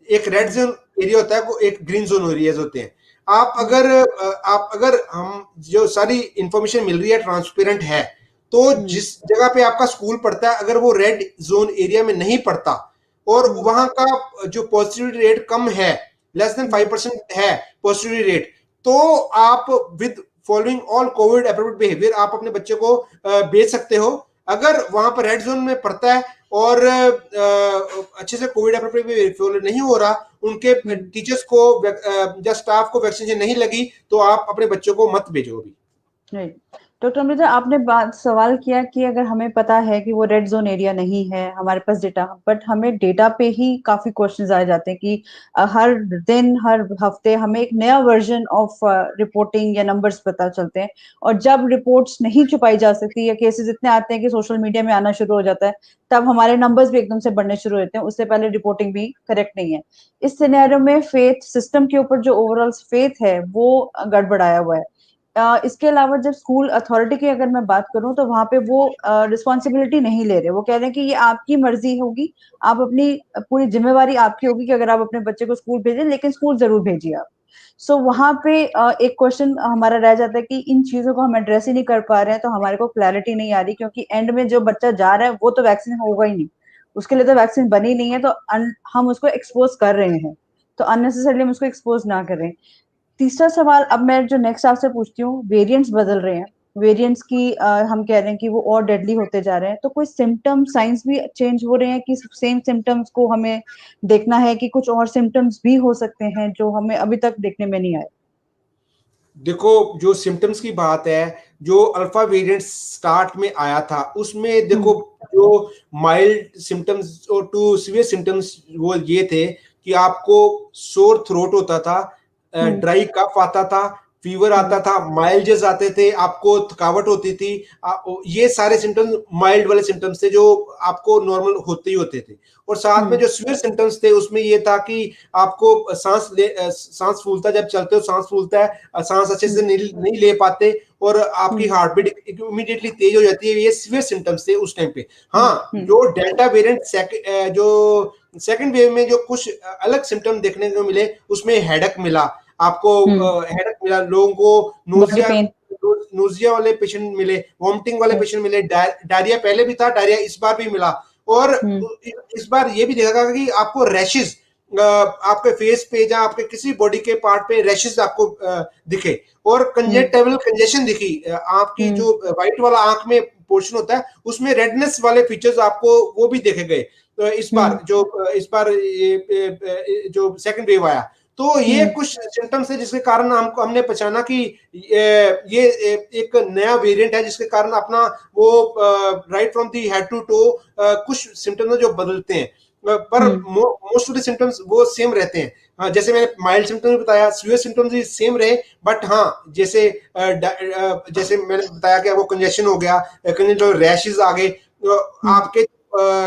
S2: एक रेड जोन एरिया होता है, वो एक ग्रीन जोन एरियाज होते हैं। आप अगर हम जो सारी इंफॉर्मेशन मिल रही है ट्रांसपेरेंट है, तो जिस जगह पे आपका स्कूल पड़ता है अगर वो रेड जोन एरिया में नहीं पड़ता और वहां का जो पॉजिटिविटी रेट कम है, लेस देन 5% है पॉजिटिविटी रेट, तो आप with following all Covid appropriate behaviour आप अपने बच्चे को भेज सकते हो। अगर वहां पर रेड जोन में पड़ता है और अच्छे से कोविड अप्रोप्रिएट नहीं हो रहा, उनके टीचर्स को या स्टाफ को वैक्सीनेशन नहीं लगी, तो आप अपने बच्चों को मत भेजो अभी।
S1: राइट। डॉक्टर अमृता, आपने बात सवाल किया कि अगर हमें पता है कि वो रेड जोन एरिया नहीं है, हमारे पास डेटा, बट हमें डेटा पे ही काफी क्वेश्चंस आ जाते हैं कि हर दिन, हर हफ्ते हमें एक नया वर्जन ऑफ रिपोर्टिंग या नंबर्स पता चलते हैं, और जब रिपोर्ट्स नहीं छुपाई जा सकती या केसेस इतने आते हैं कि सोशल मीडिया में आना शुरू हो जाता है, तब हमारे नंबर्स भी एकदम से बढ़ने शुरू होते हैं, उससे पहले रिपोर्टिंग भी करेक्ट नहीं है। इस सिनेरियो में फेथ सिस्टम के ऊपर जो ओवरऑल फेथ है वो गड़बड़ाया हुआ है। इसके अलावा जब स्कूल अथॉरिटी की अगर मैं बात करूं, तो वहां पे वो रिस्पॉन्सिबिलिटी नहीं ले रहे। वो कह रहे हैं कि ये आपकी मर्जी होगी, आप अपनी पूरी जिम्मेवारी आपकी होगी कि अगर आप अपने बच्चे को स्कूल भेजें, लेकिन स्कूल जरूर भेजिए आप। सो वहां पे एक क्वेश्चन हमारा रह जाता है कि इन चीजों को हम एड्रेस ही नहीं कर पा रहे हैं, तो हमारे को क्लैरिटी नहीं आ रही, क्योंकि एंड में जो बच्चा जा रहा है वो तो वैक्सीन होगा ही नहीं, उसके लिए तो वैक्सीन बनी नहीं है, तो हम उसको एक्सपोज कर रहे हैं, तो अननेसेसरली हम उसको एक्सपोज ना करें। तीसरा सवाल अब मैं जो नेक्स्ट आपसे पूछती हूँ, वेरिएंट्स बदल रहे हैं, वेरिएंट्स की हम कह रहे हैं कि वो और डेडली होते जा रहे हैं, तो कोई सिम्टम साइंस भी चेंज हो रहे हैं कि सेम सिम्टम्स को हमें देखना है कि कुछ और सिम्टम्स भी हो सकते हैं जो हमें अभी तक देखने में नहीं आए?
S2: देखो, जो सिम्टम्स की बात है, जो अल्फा वेरिएंट स्टार्ट में आया था उसमें देखो,
S1: हम्म।
S2: जो माइल्ड सिम्टम्स और टू सीवियर सिम्टम्स वो ये थे कि आपको सोर थ्रोट होता था,
S1: हम्म।
S2: ड्राई कफ आता था, फीवर
S1: हम्म।
S2: आता था, माइल्ड आते थे, आपको थकावट होती थी। ये सारे सिम्टम्स माइल्ड वाले सिम्टम्स थे जो आपको नॉर्मल होते ही होते थे। और साथ में
S1: हम्म।
S2: जो सीवियर सिम्टम्स थे उसमें ये था कि आपको सांस फूलता, जब चलते हो सांस फूलता है, सांस अच्छे से
S1: हम्म।
S2: नहीं ले पाते, और आपकी
S1: हम्म।
S2: हार्ट बीट इमीडिएटली तेज हो जाती है। ये सीवियर सिम्टम्स थे उस टाइम पे।
S1: हम्म।
S2: हाँ,
S1: हम्म।
S2: जो डेल्टा वेरिएंट जो सेकंड वेव में जो कुछ अलग सिम्टम देखने को मिले, उसमें हेडक मिला आपको,
S1: हम्म।
S2: हेडक मिला लोगों को,
S1: बॉडी
S2: नोजिया
S1: पेन।
S2: नोजिया वाले पेशेंट मिले, वॉमिटिंग वाले
S1: हम्म।
S2: पेशेंट मिले, डायरिया पहले भी था, डायरिया इस बार भी मिला। और
S1: हम्म।
S2: इस बार ये भी देखा गया कि आपको रैशेज आपके फेस पे या आपके किसी बॉडी के पार्ट पे रैशेज आपको दिखे, और
S1: हम्म।
S2: कंजेक्टिवल कंजेशन दिखी। आपकी
S1: हम्म।
S2: जो व्हाइट वाला आंख में पोर्शन होता है उसमें रेडनेस वाले फीचर्स आपको वो भी देखे गए। तो
S1: हम्म।
S2: इस बार जो सेकंड वेव आया, तो ये
S1: हम्म।
S2: कुछ सिम्टम्स है जिसके कारण हमको हमने पहचाना कि ये एक नया वेरिएंट है, जिसके कारण अपना वो right from the head to toe कुछ सिम्टम्स जो बदलते हैं, पर
S1: hmm.
S2: Most of the symptoms वो सेम रहते हैं। हाँ, जैसे मैंने माइल्ड सिम्टम्स बताया, सीवियर सिम्टम्स भी सेम रहे, बट हाँ, जैसे मैंने बताया कि आपको कंजेशन हो गया, कंजेशन रैशेज आ गए,
S1: हम्म।
S2: आपके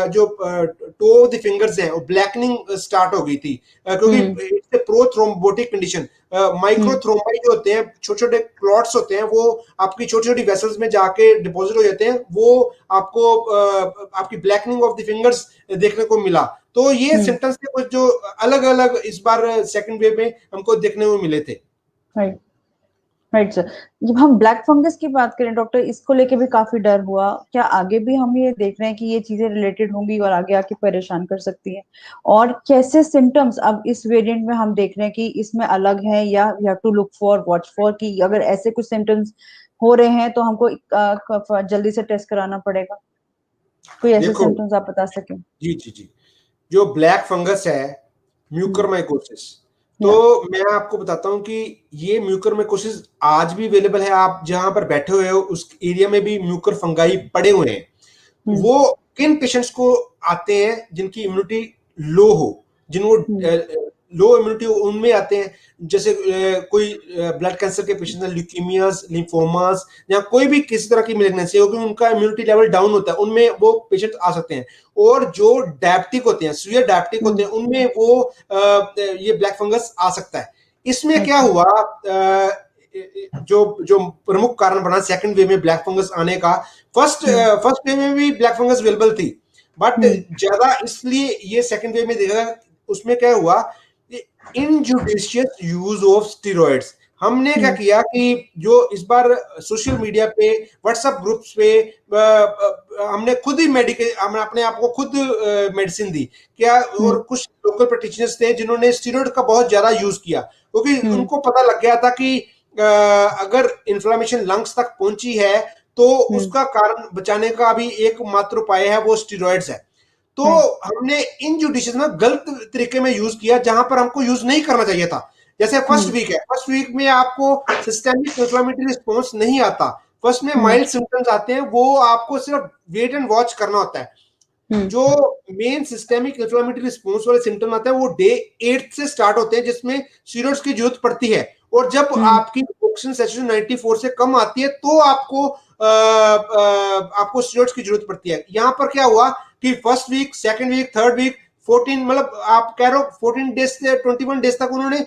S2: जो टो द फिंगर्स हैं वो ब्लैकनिंग स्टार्ट हो गई थी, क्योंकि
S1: hmm.
S2: It's prothrombotic condition.
S1: Hmm.
S2: Microthrombi जो होते हैं, छोटे छोटे क्लॉट्स होते हैं, वो आपकी छोटी छोटी वेसल्स में जाके डिपॉजिट हो जाते हैं, वो आपको आपकी ब्लैकनिंग ऑफ द फिंगर्स देखने को मिला। तो ये
S1: हम्म।
S2: सिम्टम्स थे कुछ जो अलग अलग इस बार सेकंड वेव में हमको देखने को मिले थे।
S1: राइट। Right sir. जब हम ब्लैक फंगस की बात करें डॉक्टर, इसको लेके भी काफी डर हुआ, क्या आगे भी हम ये देख रहे हैं कि ये चीजें रिलेटेड होंगी और आगे आके परेशान कर सकती हैं? और कैसे सिम्टम्स अब इस वेरिएंट में हम देख रहे हैं कि इसमें अलग है, या we have to look for watch for कि अगर ऐसे कुछ सिम्टम्स हो रहे हैं तो हमको जल्दी से टेस्ट कराना पड़ेगा? कोई ऐसे
S2: देखो,
S1: सिम्टम्स आप बता सकें?
S2: जी जी जी, जो ब्लैक फंगस है,
S1: हम्म।
S2: म्यूकरमाइकोसिस, तो
S1: या।
S2: मैं आपको बताता हूं कि ये म्यूकरमाइकोसिस आज भी अवेलेबल है। आप जहां पर बैठे हुए हो उस एरिया में भी म्यूकर फंगाई पड़े हुए हैं।
S1: हम्म।
S2: वो किन पेशेंट्स को आते हैं जिनकी इम्यूनिटी लो हो, जिनको
S1: हम्म।
S2: लो इम्यूनिटी उनमें आते हैं। जैसे कोई ब्लड कैंसर के पेशेंट हैं, ल्यूकीमियाज, लिम्फोमास, या कोई भी किसी तरह की मेलिग्नेंसी होगी, उनका इम्यूनिटी लेवल डाउन होता है, उनमें वो पेशेंट आ सकते हैं। और जो डायबिटिक होते हैं, सीवियर डायबिटिक होते
S1: हम्म।
S2: हैं, उनमें वो ये ब्लैक फंगस आ सकता है। इसमें क्या
S1: अच्छा।
S2: हुआ, जो जो प्रमुख कारण बना सेकंड वेव में ब्लैक फंगस आने का, फर्स्ट
S1: हम्म।
S2: फर्स्ट वेव में भी ब्लैक फंगस अवेलेबल थी, बट
S1: हम्म।
S2: ज्यादा इसलिए ये सेकंड वेव में देखा। उसमें क्या हुआ, इनजुडिशियस यूज ऑफ स्टीरॉइड्स। हमने क्या
S1: हम्म।
S2: किया कि जो इस बार सोशल मीडिया पे, व्हाट्सएप ग्रुप्स पे हमने खुद ही मेडिकल, हमने अपने आप को खुद मेडिसिन दी क्या, और
S1: हम्म।
S2: कुछ लोकल प्रैक्टिशनर्स थे जिन्होंने स्टीरॉइड का बहुत ज्यादा यूज किया, क्योंकि
S1: हम्म।
S2: उनको पता लग गया था कि अगर इन्फ्लामेशन लंग्स तक पहुंची है तो
S1: हम्म।
S2: उसका कारण बचाने का भी एकमात्र उपाय है वो स्टीरॉइड्स है। तो
S1: राइट।
S2: हमने इन जुडिशियस में गलत तरीके में यूज किया जहां पर हमको यूज नहीं करना चाहिए था। जैसे फर्स्ट
S1: हम्म।
S2: वीक है, फर्स्ट वीक में आपको सिस्टेमिक इन्फ्लेमेटरी रिस्पॉन्स नहीं आता, फर्स्ट में
S1: हम्म।
S2: माइल्ड सिम्टम्स आते हैं, वो आपको सिर्फ वेट एंड वॉच करना होता है।
S1: हम्म।
S2: जो मेन सिस्टेमिक इन्फ्लेमेटरी रिस्पॉन्स वाले सिम्टम आते हैं वो डे 8 से स्टार्ट होते हैं, जिसमें स्टीरॉइड्स की जरूरत पड़ती है। और जब
S1: हम्म।
S2: आपकी ऑक्सीजन सैचुरेशन 94 से कम आती है तो आपको स्टीरॉइड्स की जरूरत पड़ती है। यहां पर क्या हुआ कि first week, second week, third week, 14, मतलब आप कह रहे हो 14 डेज से 21 डेज तक उन्होंने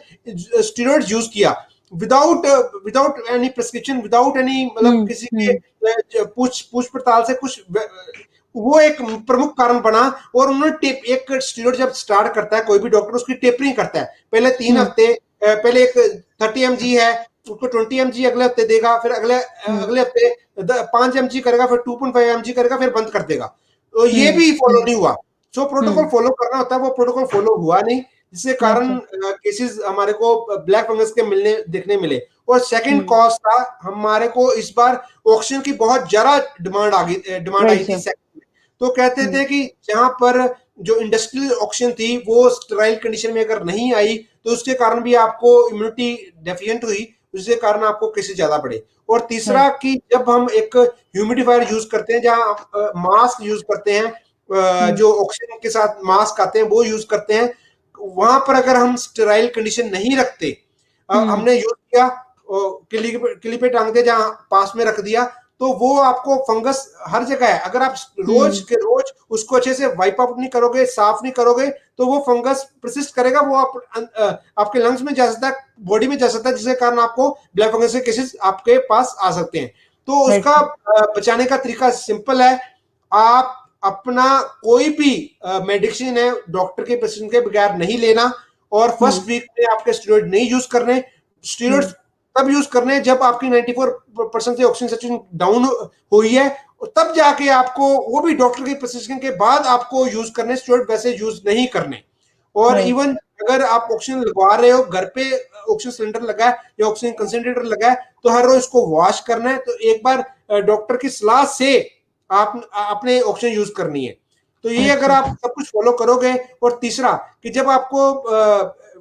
S2: स्टीरॉइड यूज किया, without without any prescription, without any, मतलब
S1: हम्म।
S2: किसी के
S1: हम्म।
S2: पूछ पड़ताल से कुछ। वो एक प्रमुख कारण बना। और उन्होंने टेप, एक स्टीरॉइड जब स्टार्ट करता है कोई भी डॉक्टर, उसकी टेपरिंग करता है। पहले 3 हफ्ते, पहले एक 30 mg है, उसको 20 mg अगले हफ्ते देगा, फिर अगले
S1: हम्म।
S2: अगले हफ्ते 5 mg करेगा, फिर 2.5 mg करेगा, फिर बंद कर देगा। तो ये
S1: हम्म।
S2: भी फॉलो
S1: हम्म।
S2: नहीं हुआ। जो प्रोटोकॉल
S1: हम्म।
S2: फॉलो करना होता है वो प्रोटोकॉल फॉलो हुआ नहीं। जिसके कारण
S1: अच्छा।
S2: केसेस हमारे को ब्लैक फंगस के मिलने देखने मिले। और सेकंड
S1: हम्म।
S2: कॉज था हमारे को इस बार ऑक्सीजन की बहुत ज्यादा डिमांड आई
S1: राइट
S2: थी
S1: सर।
S2: सेक्टर में। तो कहते
S1: हम्म।
S2: थे कि जहां पर जो इंडस्ट्रियल ऑक्सीजन थी वो स्टेराइल कंडीशन में अगर नहीं आई तो उसके कारण भी आपको इम्यूनिटी डेफिशिएंट हुई, उसके कारण आपको केसेस ज्यादा बढ़े। और तीसरा
S1: राइट।
S2: कि जब हम एक ह्यूमिडिफायर यूज करते हैं, जहां मास्क यूज करते हैं,
S1: हम्म।
S2: जो ऑक्सीजन के साथ मास्क आते हैं वो यूज करते हैं, वहां पर अगर हम स्टेराइल कंडीशन नहीं रखते,
S1: हम्म।
S2: हमने यूज किया, किली पे टांग दिया, जहां पास में रख दिया, तो वो आपको फंगस हर जगह है। अगर आप रोज
S1: हम्म।
S2: के रोज उसको अच्छे से वाइप आउट नहीं करोगे, साफ नहीं करोगे, तो वो फंगस प्रसिस्ट करेगा, वो आपके लंग्स में जा सकता है, बॉडी में जा सकता है, जिसके कारण आपको ब्लैक फंगस के केसेस आपके पास आ सकते हैं। तो
S1: राइट
S2: उसका
S1: सर।
S2: बचाने का तरीका सिंपल है। आप अपना कोई भी मेडिसिन है डॉक्टर के प्रेस्क्रिप्शन के बगैर नहीं लेना, और
S1: हम्म।
S2: फर्स्ट वीक में आपके स्टेरॉइड नहीं यूज करने। स्टेरॉइड्स
S1: हम्म।
S2: तब यूज करने हैं जब आपकी 94% से ऑक्सीजन सैचुरेशन डाउन हुई है, और तब जाके आपको, वो भी डॉक्टर के प्रेस्क्रिप्शन के बाद आपको यूज करने, स्टेरॉइड वैसे यूज नहीं करने। और
S1: राइट।
S2: इवन अगर आप ऑक्सीजन लगवा रहे हो घर पे, ऑक्सीजन सिलेंडर लगा है या ऑक्सीजन कंसेंट्रेटर लगा है, तो हर रोज इसको वॉश करना है। तो एक बार डॉक्टर की सलाह से आप अपने ऑक्सीजन यूज करनी है। तो ये अगर
S1: अच्छा।
S2: आप सब कुछ फॉलो करोगे। और तीसरा कि जब आपको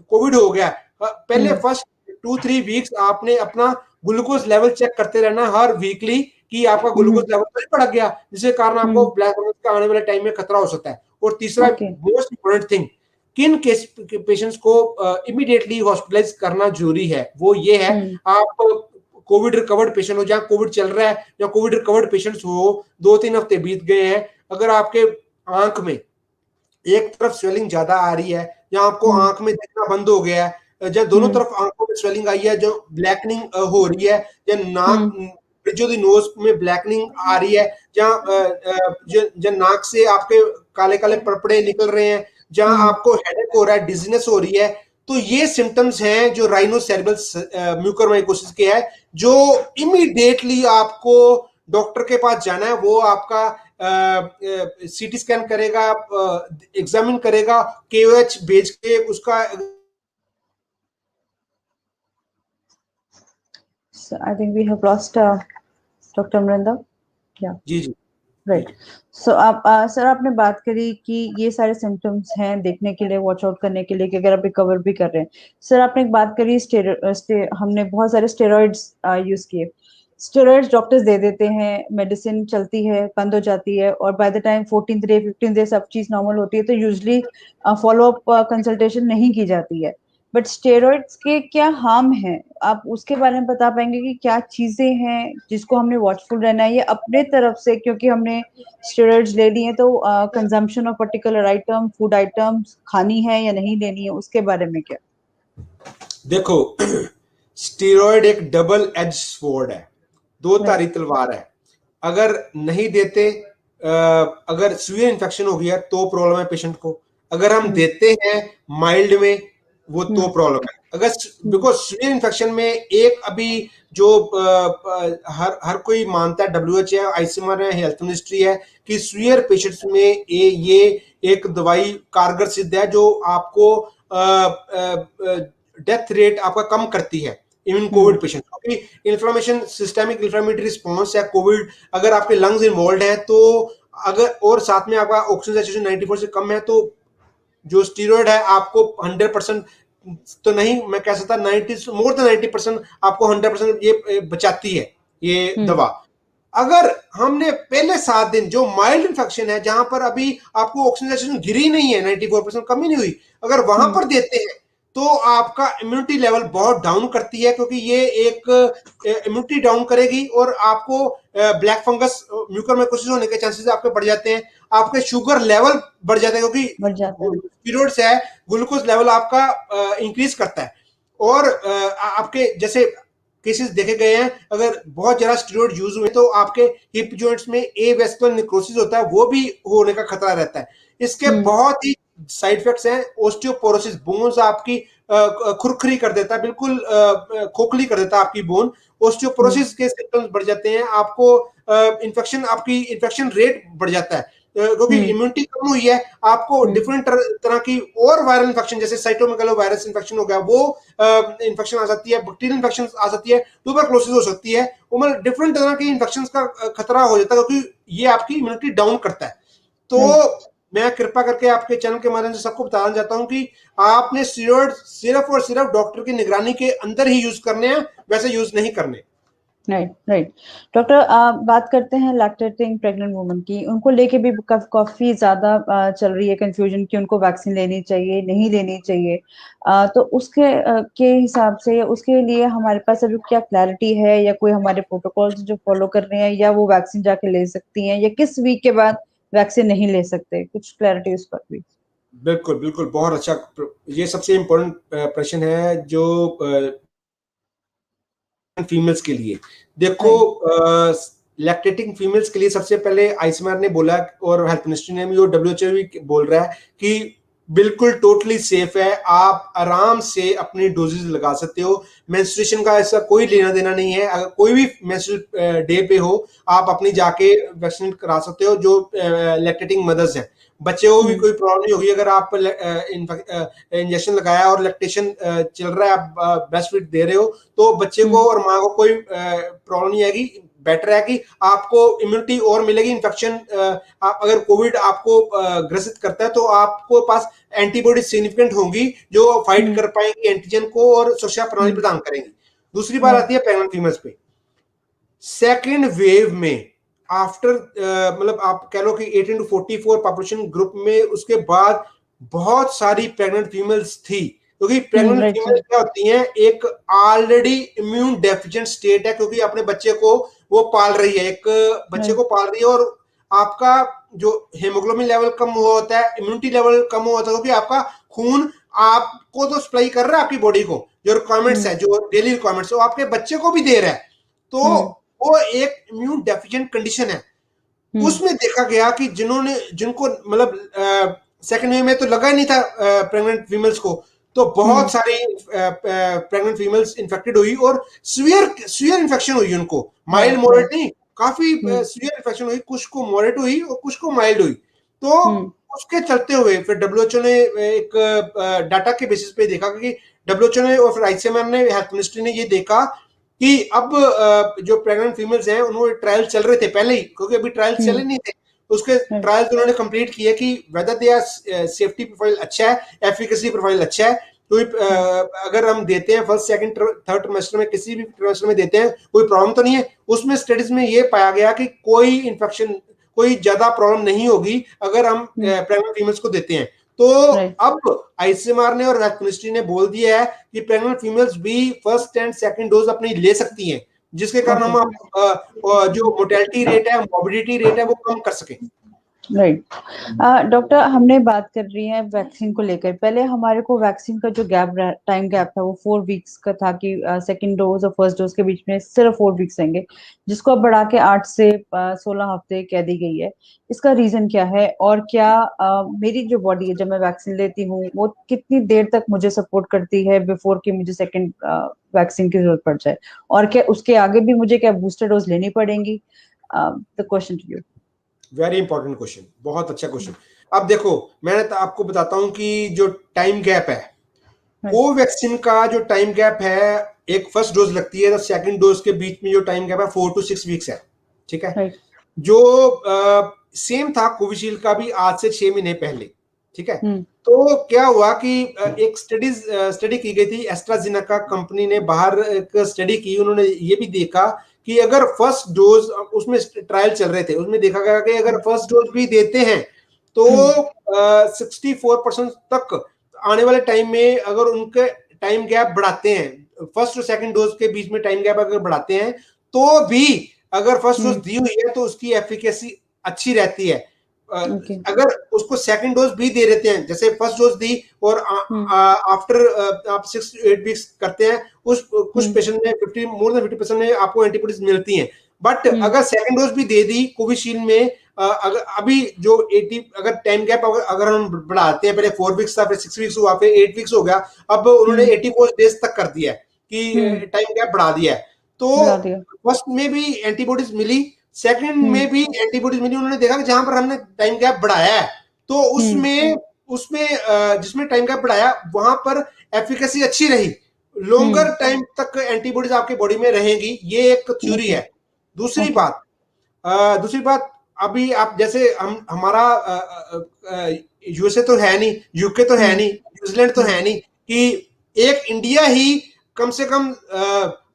S2: कोविड हो गया, पहले
S1: हम्म।
S2: फर्स्ट 2-3 वीक्स आपने अपना ग्लूकोज लेवल चेक करते रहना हर वीकली, कि आपका ग्लूकोज
S1: हम्म।
S2: लेवल तो नहीं बढ़ गया, जिसके कारण आपको
S1: हम्म।
S2: ब्लैक फंगस का आने वाले टाइम में खतरा हो सकता है। और तीसरा
S1: ओके।
S2: मोस्ट इंपॉर्टेंट थिंग, किन केस पेशेंट्स को इमीडिएटली हॉस्पिटलाइज करना जरूरी है, वो ये है,
S1: हम्म।
S2: आप कोविड रिकवर्ड पेशेंट हो, जहां कोविड चल रहा है, या कोविड रिकवर्ड पेशेंट्स हो, 2-3 हफ्ते बीत गए हैं, अगर आपके आंख में एक तरफ स्वेलिंग ज्यादा आ रही है, या आपको
S1: हम्म।
S2: आंख में देखना बंद हो गया है, या दोनों
S1: हम्म।
S2: तरफ आंखों में स्वेलिंग आई है, जो ब्लैकनिंग हो रही है, या नाक,
S1: हम्म।
S2: जो दी नोज में ब्लैकनिंग आ रही है, जहाँ जो नाक से आपके काले काले परपड़े निकल रहे हैं, जहां
S1: हम्म।
S2: आपको हेडेक हो रहा है, डिजीनेस हो रही है, तो ये सिम्टम्स हैं जो राइनोसेरेब्रल म्यूकरमाइकोसिस के है, जो इमीडिएटली आपको डॉक्टर के पास जाना है। वो आपका सीटी स्कैन करेगा, एग्जामिन करेगा, केओएच भेज के उसका।
S1: So I think we have lost Dr. Amrinda. Yeah.
S2: Ji ji ji
S1: right.
S2: जी
S1: सो आप सर आपने बात करी कि ये सारे सिम्टम्स हैं देखने के लिए, वॉच आउट करने के लिए कि अगर आप रिकवर भी कर रहे हैं। सर आपने एक बात करी, हमने बहुत सारे स्टेरॉइड्स यूज किए। स्टेरॉइड्स डॉक्टर्स दे देते हैं, मेडिसिन चलती है, बंद हो जाती है, और by the time 14th day 15th day सब चीज नॉर्मल होती है, तो यूजली फॉलो अप कंसल्टेशन नहीं की जाती है। बट स्टेरॉइड्स के क्या हार्म है, आप उसके बारे में बता पाएंगे कि क्या चीजें हैं जिसको हमने वॉचफुल रहना है, ये अपने तरफ से क्योंकि हमने स्टेरॉइड्स ले लिए तो consumption of particular item, food items खानी है या नहीं लेनी है, उसके बारे में क्या?
S2: देखो, स्टीरॉयड एक डबल एज स्वॉर्ड है, दो
S1: राइट।
S2: धारी तलवार है। अगर नहीं देते, अगर सीवियर इन्फेक्शन हो गया तो प्रॉब्लम है पेशेंट को। अगर हम
S1: हम्म।
S2: देते हैं माइल्ड में, वो तो
S1: हम्म।
S2: प्रॉब्लम है। अगर
S1: हम्म।
S2: बिकॉज सीवियर इन्फेक्शन में एक अभी जो हर हर कोई मानता है, डब्ल्यूएच है, आईसीएमआर है, हेल्थ मिनिस्ट्री है, कि सीवियर पेशेंट्स में ये एक दवाई कारगर सिद्ध है, जो आपको डेथ रेट आपका कम करती है इवन
S1: हम्म।
S2: कोविड पेशेंट, क्योंकि इन्फ्लेमेशन, सिस्टेमिक इन्फ्लेमेटरी रिस्पॉन्स है कोविड। अगर आपके लंग्स इन्वॉल्व है तो, अगर और साथ में आपका ऑक्सीजन सैचुरेशन 94 से कम है, तो जो स्टीरॉयड है आपको 100% तो नहीं मैं कह सकता, 90 मोर देन 90% आपको 100% ये बचाती है ये
S1: हम्म।
S2: दवा। अगर हमने पहले 7 दिन, जो माइल्ड इन्फेक्शन है, जहां पर अभी आपको ऑक्सीजन सैचुरेशन गिरी नहीं है, 94% कमी नहीं हुई, अगर वहां
S1: हम्म।
S2: पर देते हैं, तो आपका इम्यूनिटी लेवल बहुत डाउन करती है, क्योंकि ये एक इम्यूनिटी डाउन करेगी, और आपको ब्लैक फंगस म्यूकरमाइकोसिस होने के चांसेस आपके बढ़ जाते हैं। आपके शुगर लेवल बढ़ जाते हैं,
S1: बढ़ जाता है।
S2: क्योंकि स्टीरॉइड्स है, ग्लूकोज लेवल आपका इंक्रीज करता है। और आपके जैसे केसेस देखे गए हैं, अगर बहुत ज्यादा स्टेरॉइड यूज हुए तो आपके हिप जॉइंट्स में ए वेस्कुलर नेक्रोसिस होता है, वो भी होने का खतरा रहता है। इसके
S1: हम्म।
S2: बहुत ही साइड इफेक्ट्स हैं। ओस्टियोपोरोसिस, बोन्स आपकी खुरखरी कर देता है, बिल्कुल खोखली कर देता है आपकी बोन।
S1: हम्म।
S2: ओस्टियोपोरोसिस के सिम्टम्स बढ़ जाते हैं, आपको इन्फेक्शन, आपकी इन्फेक्शन रेट बढ़ जाता है। क्योंकि
S1: हम्म
S2: इम्यूनिटी कम हुई है, आपको
S1: हम्म
S2: डिफरेंट तरह की और वायरल इन्फेक्शन जैसे साइटोमेगालो वायरस इन्फेक्शन हो गया, वो इन्फेक्शन आ जाती है, बैक्टीरियल इन्फेक्शन आ जाती है, ट्यूबरक्लोसिस हो सकती है, वो मतलब डिफरेंट तरह की इन्फेक्शन का खतरा हो जाता है, क्योंकि ये आपकी इम्यूनिटी डाउन करता है। तो
S1: राइट
S2: मैं कृपा करके आपके चैनल के माध्यम से सबको बताना चाहता हूं कि आपने स्टीरॉयड सिर्फ और सिर्फ डॉक्टर की निगरानी के अंदर ही यूज करने हैं, वैसे यूज नहीं करने।
S1: Right right. डॉक्टर, बात करते हैं लैक्टेटिंग प्रेग्नेंट वुमन की। उनको लेके भी काफी ज्यादा चल रही है कंफ्यूजन कि उनको वैक्सीन लेनी चाहिए नहीं लेनी चाहिए। तो उसके के हिसाब से, या उसके लिए हमारे पास अभी क्या क्लैरिटी है, या कोई हमारे प्रोटोकॉल्स जो फॉलो कर रहे हैं, या वो वैक्सीन जाके ले सकती हैं, या किस वीक के बाद वैक्सीन नहीं ले सकते? कुछ क्लैरिटी उस पर भी।
S2: बिल्कुल बिल्कुल, बहुत अच्छा। ये सबसे इम्पोर्टेंट प्रश्न है जो फीमेल्स के लिए। देखो,
S1: राइट।
S2: लैक्टेटिंग फीमेल्स के लिए सबसे पहले आईसीएमआर ने बोला, और हेल्थ मिनिस्ट्री ने भी और डब्ल्यूएचओ भी बोल रहा है कि बिल्कुल टोटली सेफ है, आप आराम से अपनी डोजेज लगा सकते हो। मेंस्ट्रुएशन का ऐसा कोई लेना देना नहीं है, अगर कोई भी मेंस्ट्रुअल डे पे हो, आप अपनी जाके वैक्सीन करा सकते हो, जो लैक्टेटिंग मदर्स हैं। बच्चे को भी
S1: हम्म
S2: कोई प्रॉब्लम नहीं होगी अगर आप इंजेक्शन लगाया और लैक्टेशन चल रहा है, आप ब्रेस्ट फीड दे रहे हो, तो बच्चे को
S1: हम्म
S2: और माँ को कोई प्रॉब्लम नहीं आएगी। बेटर है कि आपको इम्यूनिटी और मिलेगी। इन्फेक्शन, आप अगर कोविड आपको ग्रसित करता है, तो आपको पास एंटीबॉडी सिग्निफिकेंट होंगी जो फाइट
S1: हम्म
S2: कर पाएंगी एंटीजन को और सुरक्षा प्रणाली
S1: हम्म
S2: प्रदान करेंगी। दूसरी बात
S1: राइट
S2: आती है प्रेग्नेंट फीमेल्स पे। सेकेंड वेव में आफ्टर, मतलब आप कह लो कि 18 टू 44 पॉपुलेशन ग्रुप में, उसके बाद बहुत सारी प्रेग्नेंट फीमेल्स थी, क्योंकि प्रेग्नेंट
S1: राइट
S2: फीमेल्स
S1: सर।
S2: क्या होती हैं, एक ऑलरेडी इम्यून डेफिशिएंट स्टेट है, क्योंकि अपने बच्चे को वो पाल रही है, एक बच्चे
S1: राइट।
S2: को पाल रही है, और आपका जो हेमोग्लोबिन लेवल कम हुआ होता है, इम्यूनिटी लेवल कम हुआ होता है, क्योंकि आपका खून आपको तो सप्लाई कर रहा है, आपकी बॉडी को जो रिक्वायरमेंट्स
S1: हम्म
S2: है, जो डेली रिक्वायरमेंट्स, वो आपके बच्चे को भी दे रहा है। तो
S1: हम्म
S2: वो एक इम्यून डेफिशिएंट कंडीशन है।
S1: हम्म
S2: उसमें देखा गया कि जिनको मतलब सेकंड वेव में तो लगा ही नहीं था प्रेग्नेंट फीमेल्स को, तो बहुत
S1: हम्म
S2: सारी प्रेग्नेंट फीमेल्स इन्फेक्टेड हुई, और सीवियर सीवियर इन्फेक्शन हुई उनको। Mild
S1: right
S2: moderate
S1: right.
S2: नहीं, काफी
S1: हम्म
S2: सीवियर इन्फेक्शन हुई, कुछ को मॉडरेट हुई और कुछ को माइल्ड हुई। तो
S1: हम्म
S2: उसके चलते हुए फिर डब्ल्यूएचओ ने एक डाटा के बेसिस पे देखा कि डब्ल्यूएचओ ने और फिर आईसीएमआर ने, हेल्थ मिनिस्ट्री ने ये देखा कि अब जो प्रेग्नेंट फीमेल्स हैं, उन्होंने ट्रायल चल रहे थे पहले ही, क्योंकि अभी ट्रायल चले
S1: हम्म
S2: नहीं थे, उसके
S1: राइट
S2: ट्रायल उन्होंने कंप्लीट किए कि वेदर दे सेफ्टी प्रोफाइल अच्छा है, एफिकेसी प्रोफाइल अच्छा है। कोई
S1: हम्म
S2: अगर हम देते हैं फर्स्ट सेकंड थर्ड ट्रिमेस्टर में, किसी भी ट्रिमेस्टर में देते हैं, कोई प्रॉब्लम तो नहीं है। उसमें स्टडीज में ये पाया गया कि कोई इन्फेक्शन, कोई ज्यादा प्रॉब्लम नहीं होगी अगर हम
S1: हम्म
S2: प्रेग्नेंट फीमेल्स को देते हैं। तो
S1: राइट।
S2: अब आईसीएमआर ने और हेल्थ मिनिस्ट्री ने बोल दिया है कि प्रेग्नेंट फीमेल्स भी फर्स्ट एंड सेकंड डोज अपनी ले सकती हैं, जिसके कारण
S1: ओके।
S2: हम जो मोर्टेलिटी रेट है, मॉर्बिडिटी रेट है, वो कम कर सके।
S1: राइट। डॉक्टर, हमने बात कर रही है वैक्सीन को लेकर। पहले हमारे को वैक्सीन का जो टाइम गैप था वो 4 वीक्स का था, कि सेकंड डोज और फर्स्ट डोज के बीच में सिर्फ 4 वीक्स रहेंगे, जिसको अब बढ़ा के 8 से 16 हफ्ते कह दी गई है। इसका रीजन क्या है? और क्या मेरी जो बॉडी है, जब मैं वैक्सीन लेती हूँ, वो कितनी देर तक मुझे सपोर्ट करती है बिफोर कि मुझे सेकंड वैक्सीन की जरूरत पड़ जाए? और क्या उसके आगे भी मुझे क्या बूस्टर डोज लेनी पड़ेंगी? The question to you.
S2: Very important question, बहुत अच्छा क्वेश्चन। अब देखो, मैं तो आपको बताता हूं कि जो टाइम गैप है,
S1: राइट
S2: कोवैक्सीन का जो टाइम गैप है, एक फर्स्ट डोज लगती है तो सेकंड डोज के बीच में जो टाइम गैप है 4 to 6 वीक्स है। ठीक है।
S1: राइट।
S2: जो सेम था कोविशील्ड का भी आज से 6 महीने पहले। ठीक है।
S1: हम्म
S2: तो क्या हुआ कि एक स्टडी की गई थी, एस्ट्राजेनेका कंपनी ने बाहर एक स्टडी की, उन्होंने ये भी देखा कि अगर फर्स्ट डोज, उसमें ट्रायल चल रहे थे, उसमें देखा गया कि अगर फर्स्ट डोज भी देते हैं तो
S1: हम्म
S2: 64% तक आने वाले टाइम में, अगर उनके टाइम गैप बढ़ाते हैं, फर्स्ट और सेकंड डोज के बीच में टाइम गैप अगर बढ़ाते हैं, तो भी अगर फर्स्ट डोज
S1: हम्म
S2: दी हुई है तो उसकी एफिकेसी अच्छी रहती है।
S1: ओके।
S2: अगर उसको सेकंड डोज भी दे देते हैं, जैसे फर्स्ट डोज दी और
S1: हम्म
S2: आफ्टर आप 6 to 8 वीक्स करते हैं, उस कुछ
S1: हम्म
S2: पेशेंट में 50 मोर देन 50% में आपको एंटीबॉडीज मिलती हैं। बट
S1: हम्म
S2: अगर सेकंड डोज भी दे दी कोविशील्ड में, अगर अभी जो 80, अगर टाइम गैप अगर हम बढ़ाते हैं, पहले 4 वीक्स था, फिर 6 वीक्स हुआ, फिर 8 वीक्स हो गया, अब उन्होंने
S1: हम्म
S2: 84 डेज तक कर दिया है कि
S1: हम्म
S2: टाइम गैप बढ़ा दिया है। तो
S1: बढ़ा दिया।
S2: फर्स्ट में भी एंटीबॉडीज मिली, सेकंड
S1: हम्म
S2: में भी एंटीबॉडीज मिली। उन्होंने देखा कि जहां पर हमने टाइम गैप बढ़ाया है तो
S1: हम्म
S2: उसमें उसमें जिसमें टाइम गैप बढ़ाया वहां पर एफिकेसी अच्छी रही, लॉन्गर
S1: हम्म
S2: टाइम तक एंटीबॉडीज आपके बॉडी में रहेंगी, ये एक थ्योरी
S1: ओके
S2: है। दूसरी
S1: ओके
S2: बात दूसरी बात, अभी आप जैसे हम हमारा यूएसए तो है नहीं, यूके तो है
S1: हम्म
S2: नहीं, न्यूजीलैंड तो
S1: हम्म
S2: है नहीं कि एक इंडिया ही कम से कम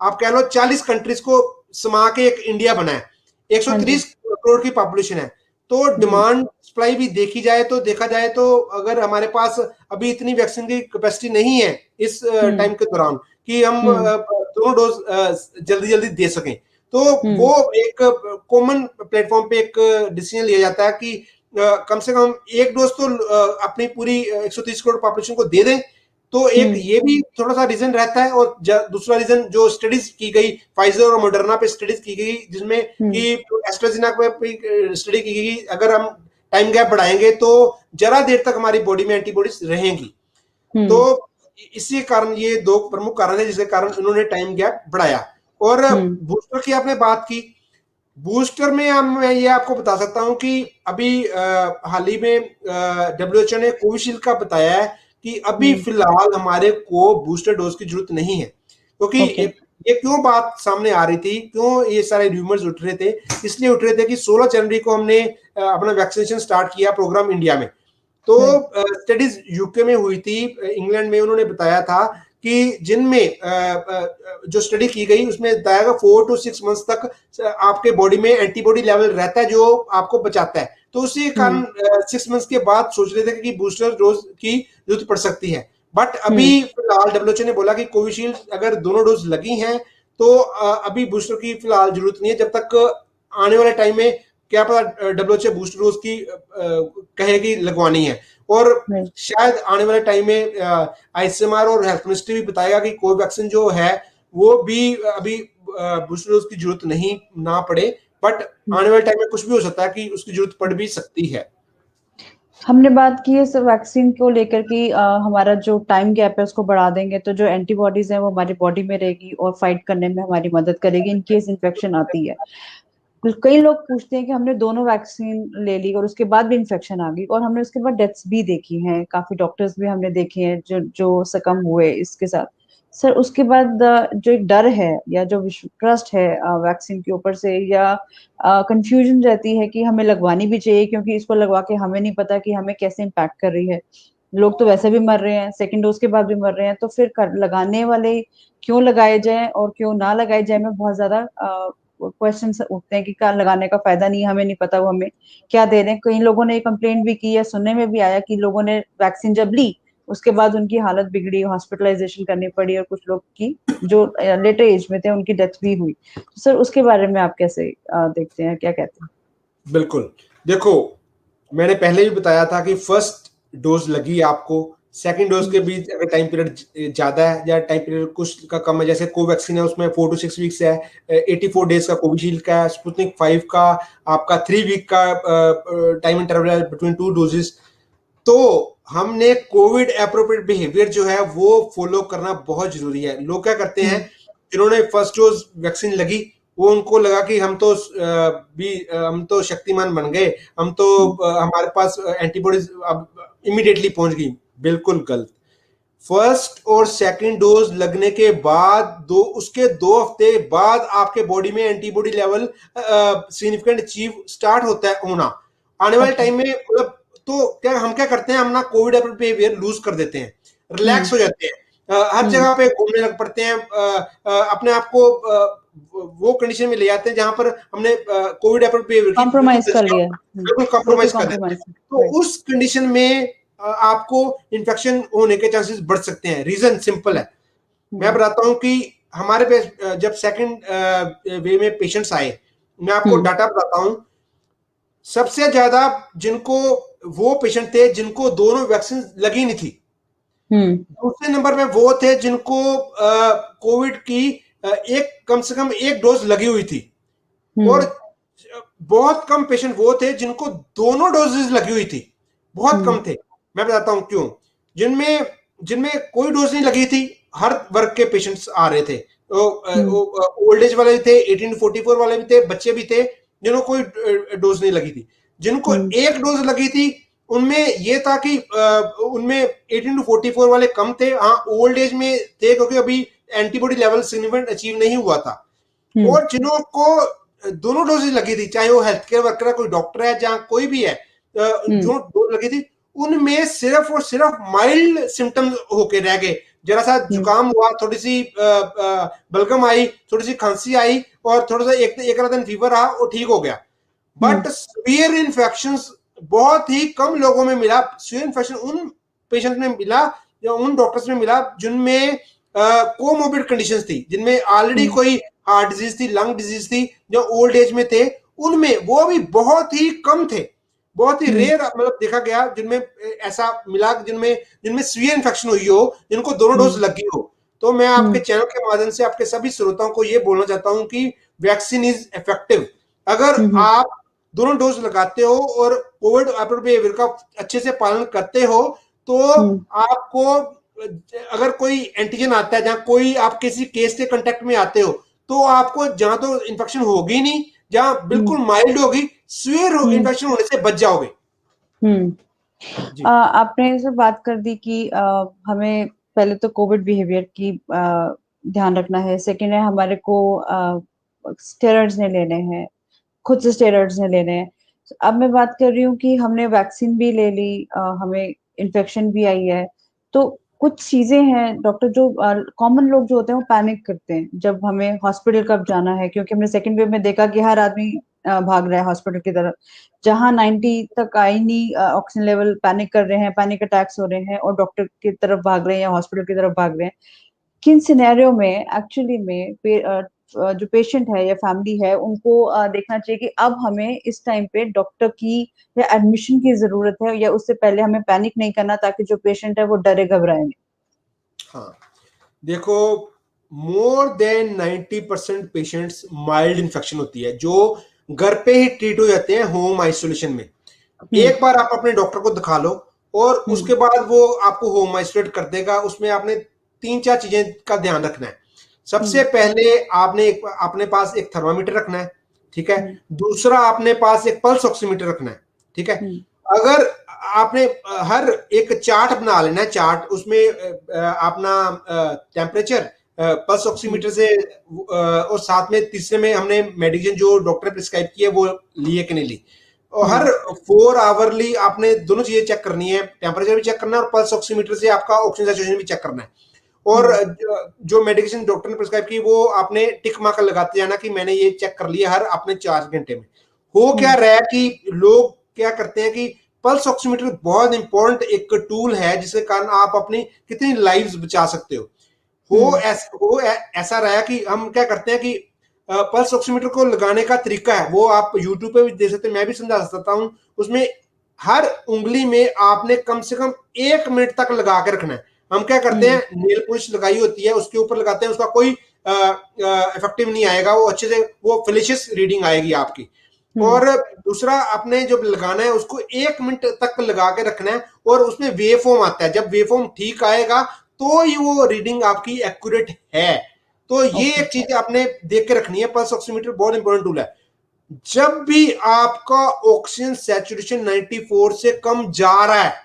S2: आप कह लो 40 कंट्रीज को समा के एक इंडिया बना है।
S1: हाँ जी
S2: 130 करोड़ की पॉपुलेशन है। तो
S1: हम्म
S2: डिमांड सप्लाई भी देखा जाए तो अगर हमारे पास अभी इतनी वैक्सीन की कैपेसिटी नहीं है इस
S1: हम्म
S2: टाइम के दौरान कि हम
S1: हम्म
S2: दोनों डोज जल्दी जल्दी दे सकें, तो
S1: हम्म
S2: वो एक कॉमन प्लेटफॉर्म पे एक डिसीजन लिया जाता है कि कम से कम एक डोज तो अपनी पूरी 130 करोड़ पॉपुलेशन को दे दें। तो एक
S1: हम्म
S2: ये भी थोड़ा सा रीजन रहता है, और दूसरा रीजन जो स्टडीज की गई फाइजर और मॉडर्ना पे स्टडीज की गई जिसमें
S1: हम्म
S2: कि एस्ट्राजेनेका पे स्टडी की गई, अगर हम टाइम गैप बढ़ाएंगे तो जरा देर तक हमारी बॉडी में एंटीबॉडीज रहेंगी। तो
S1: हम्म
S2: इसी कारण ये दो प्रमुख कारण है जिसके कारण उन्होंने टाइम गैप बढ़ाया। और
S1: हम्म
S2: बूस्टर की आपने बात की, बूस्टर में मैं ये आपको बता सकता हूं कि अभी हाल ही में डब्ल्यूएचओ ने कोविशील्ड का बताया है कि अभी
S1: हम्म
S2: फिलहाल हमारे को बूस्टर डोज की जरूरत नहीं है, क्योंकि
S1: ओके
S2: ये क्यों बात सामने आ रही थी, क्यों ये सारे र्यूमर्स उठ रहे थे, इसलिए उठ रहे थे कि 16 जनवरी को हमने अपना वैक्सीनेशन स्टार्ट किया प्रोग्राम इंडिया में। तो
S1: राइट
S2: स्टडीज यूके में हुई थी, इंग्लैंड में उन्होंने बताया था कि जिनमें जो स्टडी की गई उसमें बताया गया 4 to 6 मंथ्स तक आपके बॉडी में एंटीबॉडी लेवल रहता है जो आपको बचाता है। तो उसी कारण
S1: हम्म
S2: 6 मंथ्स के बाद सोच रहे थे कि बूस्टर डोज की जरूरत पड़ सकती है। बट अभी
S1: हम्म
S2: फिलहाल डब्ल्यूएचओ ने बोला कि कोविशील्ड अगर दोनों डोज लगी हैं तो अभी बूस्टर की फिलहाल जरूरत नहीं है, जब तक आने वाले टाइम में क्या पता डब्ल्यूएचओ बूस्टर डोज की कहेगी लगवानी है। और
S1: राइट
S2: शायद आने वाले टाइम में आईसीएमआर और हेल्थ मिनिस्ट्री भी बताएगा कि कोवैक्सीन जो है वो भी अभी बूस्टर डोज की जरूरत नहीं ना पड़े, बट आने वाले टाइम में कुछ भी हो सकता है कि उसकी जरूरत पड़ भी सकती है।
S1: हमने बात की है इस वैक्सीन को लेकर कि हमारा जो टाइम गैप है उसको बढ़ा देंगे तो जो एंटीबॉडीज है वो हमारी बॉडी में रहेगी और फाइट करने में हमारी मदद करेगी इन केस इन्फेक्शन आती है। कई लोग पूछते हैं कि हमने दोनों वैक्सीन ले ली और उसके बाद भी इन्फेक्शन आ गई, और हमने उसके बाद डेथ्स भी देखी हैं, काफी डॉक्टर्स भी हमने देखे हैं जो जो सकम हुए इसके साथ। सर उसके बाद जो एक डर है या जो ट्रस्ट है वैक्सीन के ऊपर से, या कंफ्यूजन रहती है कि हमें लगवानी भी चाहिए क्योंकि इसको लगवा के हमें नहीं पता कि हमें कैसे इम्पैक्ट कर रही है। लोग तो वैसे भी मर रहे हैं, सेकेंड डोज के बाद भी मर रहे हैं, तो फिर लगाने वाले क्यों लगाए जाएं और क्यों ना लगाए जाए में बहुत ज्यादा क्वेश्चन उठते हैं कि क्या लगाने का फायदा नहीं है, हमें नहीं पता वो हमें क्या दे रहे हैं। कई लोगों ने कंप्लेंट भी की है, सुनने में भी आया कि लोगों ने वैक्सीन जब ली उसके बाद उनकी हालत बिगड़ी, हॉस्पिटलाइजेशन करनी पड़ी, और कुछ लोग की जो लेटर एज में थे उनकी डेथ भी हुई। तो सर उसके बारे में आप कैसे देखते हैं, क्या कहते हैं?
S2: बिल्कुल, देखो मैंने पहले भी बताया था कि फर्स्ट डोज लगी आपको, सेकंड डोज के
S1: हम्म
S2: बीच अगर टाइम पीरियड ज्यादा है या टाइम पीरियड कुछ का कम है, जैसे कोवैक्सीन है उसमें 4 to 6 वीक्स है, 84 डेज का कोविशील्ड का है, स्पुतनिक 5 का आपका 3 वीक का टाइम इंटरवल है बिटवीन 2 डोजेस। तो हमने कोविड एप्रोप्रिएट बिहेवियर जो है वो फॉलो करना बहुत जरूरी है। लोग क्या करते हैं,
S1: हम्म
S2: जिन्होंने फर्स्ट डोज वैक्सीन लगी वो उनको लगा कि हम तो शक्तिमान बन गए, हम तो
S1: हम्म
S2: हमारे पास एंटीबॉडीज अब इमीडिएटली पहुंच गई। बिल्कुल गलत। फर्स्ट और सेकंड डोज लगने के बाद उसके 2 हफ्ते बाद आपके बॉडी में antibody level significant achieve start होता है होना। आने वाले
S1: ओके
S2: टाइम में मतलब तो क्या करते हैं, हम ना कोविड बिहेवियर लूज कर देते हैं,
S1: हम्म
S2: रिलैक्स हो जाते हैं, हर
S1: हम्म
S2: जगह पे घूमने लग पड़ते हैं, अपने आप को वो कंडीशन में ले जाते हैं जहां पर हमने कोविड बिहेवियर की बिल्कुल
S1: कॉम्प्रोमाइज कर लिया है।
S2: बिल्कुल
S1: बिल्कुल
S2: कॉम्प्रोमाइज कर देते हैं।
S1: कॉम्प्रोमाइज।
S2: तो
S1: राइट।
S2: उस कंडीशन में आपको इन्फेक्शन होने के चांसेस बढ़ सकते हैं। रीजन सिंपल है, मैं
S1: हम्म
S2: बताता हूं कि हमारे पे जब सेकंड वे में पेशेंट्स आए, मैं आपको
S1: हम्म
S2: डाटा बताता हूं। सबसे ज्यादा जिनको वो पेशेंट थे जिनको दोनों वैक्सीन लगी नहीं थी।
S1: हम्म
S2: दूसरे नंबर पे वो थे जिनको कोविड की एक कम से कम एक डोज लगी हुई थी। और
S1: हम्म
S2: बहुत कम पेशेंट वो थे जिनको दोनों डोजेज लगी हुई थी, बहुत
S1: हम्म
S2: कम थे। मैं बताता हूं क्यों। जिनमें जिनमें कोई डोज नहीं लगी थी, हर वर्ग के पेशेंट्स आ रहे थे।
S1: हम्म
S2: ओल्ड एज वाले भी थे, 18 to 44 वाले भी थे, बच्चे भी थे, जिनको कोई डोज नहीं लगी थी। जिनको
S1: हम्म,
S2: एक डोज लगी थी उनमें ये था कि उनमें 18 to 44 वाले कम थे, हाँ ओल्ड एज में थे क्योंकि अभी एंटीबॉडी लेवल सिग्निफिकेंट अचीव नहीं हुआ था।
S1: हम्म,
S2: और जिन्हों को दोनों डोजेज लगी थी, चाहे वो हेल्थ केयर वर्कर है, कोई डॉक्टर है, जहां कोई भी है,
S1: हम्म,
S2: जो डोज लगी थी उनमें सिर्फ और सिर्फ माइल्ड सिम्टम्स होके रह गए। जरा सा
S1: हम्म,
S2: जुकाम हुआ, थोड़ी सी बलगम आई, थोड़ी सी खांसी आई और थोड़ा सा एक आधा दिन फीवर रहा, वो ठीक हो गया।
S1: हम्म,
S2: बट सीवियर इन्फेक्शन बहुत ही कम लोगों में मिला। सीवियर इन्फेक्शन उन पेशेंट में मिला या उन डॉक्टर्स में मिला जिनमें कोमोबिड कंडीशंस थी, जिनमें ऑलरेडी
S1: हम्म,
S2: कोई हार्ट डिजीज थी, लंग डिजीज थी, जो ओल्ड एज में थे। उनमें वो भी बहुत ही कम थे, बहुत ही
S1: हम्म,
S2: रेयर मतलब देखा गया जिनमें ऐसा मिला, जिनमें जिनमें सीवियर इन्फेक्शन हुई हो, जिनको दोनों डोज
S1: हम्म,
S2: लगी हो। तो मैं आपके
S1: हम्म,
S2: चैनल के माध्यम से आपके सभी श्रोताओं को ये बोलना चाहता हूं कि वैक्सीन इज इफेक्टिव। अगर
S1: हम्म,
S2: आप दोनों डोज लगाते हो और कोविड एप्रोप्रिएट बिहेवियर का अच्छे से पालन करते हो, तो
S1: हम्म,
S2: आपको अगर कोई एंटीजन आता है, जहां कोई आप किसी केस के कांटेक्ट में आते हो, तो आपको जहां तो इन्फेक्शन होगी नहीं, जहां
S1: हम्म,
S2: बिल्कुल माइल्ड होगी, सीवियर
S1: हम्म,
S2: इन्फेक्शन होने से बच जाओगे।
S1: हम्म।
S2: जी।
S1: आपने ऐसे बात कर दी कि हमें पहले तो कोविड बिहेवियर की ध्यान रखना है। सेकेंड है हमारे को स्टेरॉइड्स नहीं लेने हैं, खुद से स्टेरॉइड्स नहीं लेने हैं। अब मैं बात कर रही हूँ कि हमने वैक्सीन भी ले ली, हमें इन्फेक्शन भी आई है, तो कुछ चीजें हैं डॉक्टर, जो कॉमन लोग जो होते हैं वो पैनिक करते हैं जब हमें हॉस्पिटल कब जाना है, क्योंकि हमने सेकेंड वेव में देखा कि हर आदमी भाग रहा है हॉस्पिटल की तरफ। जहां 90 तक आई नहीं ऑक्सीजन लेवल, पैनिक कर रहे हैं, पैनिक अटैक्स हो रहे हैं और डॉक्टर की तरफ भाग रहे हैं या हॉस्पिटल की तरफ भाग रहे हैं। किन सिनेरियो में एक्चुअली में जो पेशेंट है या फैमिली है उनको देखना चाहिए कि अब हमें इस टाइम पे डॉक्टर की या एडमिशन की जरूरत है, या उससे पहले हमें पैनिक नहीं करना ताकि जो पेशेंट है वो डरे घबराए नहीं।
S2: हाँ, देखो, more than 90% patients mild infection होती है जो घर पे ही ट्रीट हो जाते हैं होम आइसोलेशन में।
S1: हम्म,
S2: एक बार आप अपने डॉक्टर को दिखा लो और
S1: हम्म,
S2: उसके बाद वो आपको होम आइसोलेट कर देगा। उसमें आपने तीन चार चीजें का ध्यान रखना है। सबसे
S1: हम्म,
S2: पहले आपने अपने पास एक थर्मामीटर रखना है, ठीक है।
S1: हम्म,
S2: दूसरा आपने पास एक पल्स ऑक्सीमीटर रखना है, ठीक है।
S1: हम्म,
S2: अगर आपने हर एक चार्ट बना लेना है, चार्ट उसमें अपना टेम्परेचर पल्स
S1: हम्म,
S2: ऑक्सीमीटर से और साथ में तीसरे में हमने मेडिसिन जो डॉक्टर ने प्रिस्क्राइब की है वो लिए कि नहीं ली। और हर
S1: हम्म,
S2: 4 आवरली आपने दोनों चीजें चेक करनी है, टेम्परेचर भी चेक करना है और पल्स ऑक्सीमीटर से आपका ऑक्सीजन सैचुरेशन भी चेक करना है। और
S1: हम्म,
S2: जो मेडिकेशन डॉक्टर ने प्रिस्क्राइब की वो आपने टिक मार्कर लगाते जाना कि मैंने ये चेक कर लिया हर अपने 4 घंटे में। हो क्या
S1: हम्म,
S2: रहा है कि लोग क्या करते हैं कि पल्स ऑक्सीमीटर बहुत इंपॉर्टेंट एक टूल है जिसके कारण आप अपनी कितनी लाइव्स बचा सकते हो।
S1: हम्म,
S2: ऐसा रहा है कि हम क्या करते हैं कि पल्स ऑक्सीमीटर को लगाने का तरीका है वो आप यूट्यूब पे भी देख सकते हैं, मैं भी समझा सकता हूँ उसमें। हर उंगली में आपने कम से कम 1 मिनट तक लगा के रखना है। हम क्या करते
S1: हम्म,
S2: हैं, नेल पॉलिश लगाई होती है उसके ऊपर लगाते हैं, उसका कोई इफेक्टिव नहीं आएगा, वो अच्छे से वो फिलिशियस रीडिंग आएगी आपकी।
S1: हम्म,
S2: और दूसरा आपने जब लगाना है उसको 1 मिनट तक लगा के रखना है और उसमें वेव फॉर्म आता है, जब वेव फॉर्म ठीक आएगा तो ही वो रीडिंग आपकी एक्यूरेट है। तो ये
S1: ओके,
S2: एक चीज आपने देख के रखनी है, पल्स ऑक्सीमीटर बहुत इंपॉर्टेंट टूल है। जब भी आपका ऑक्सीजन सैचुरेशन 94 से कम जा रहा है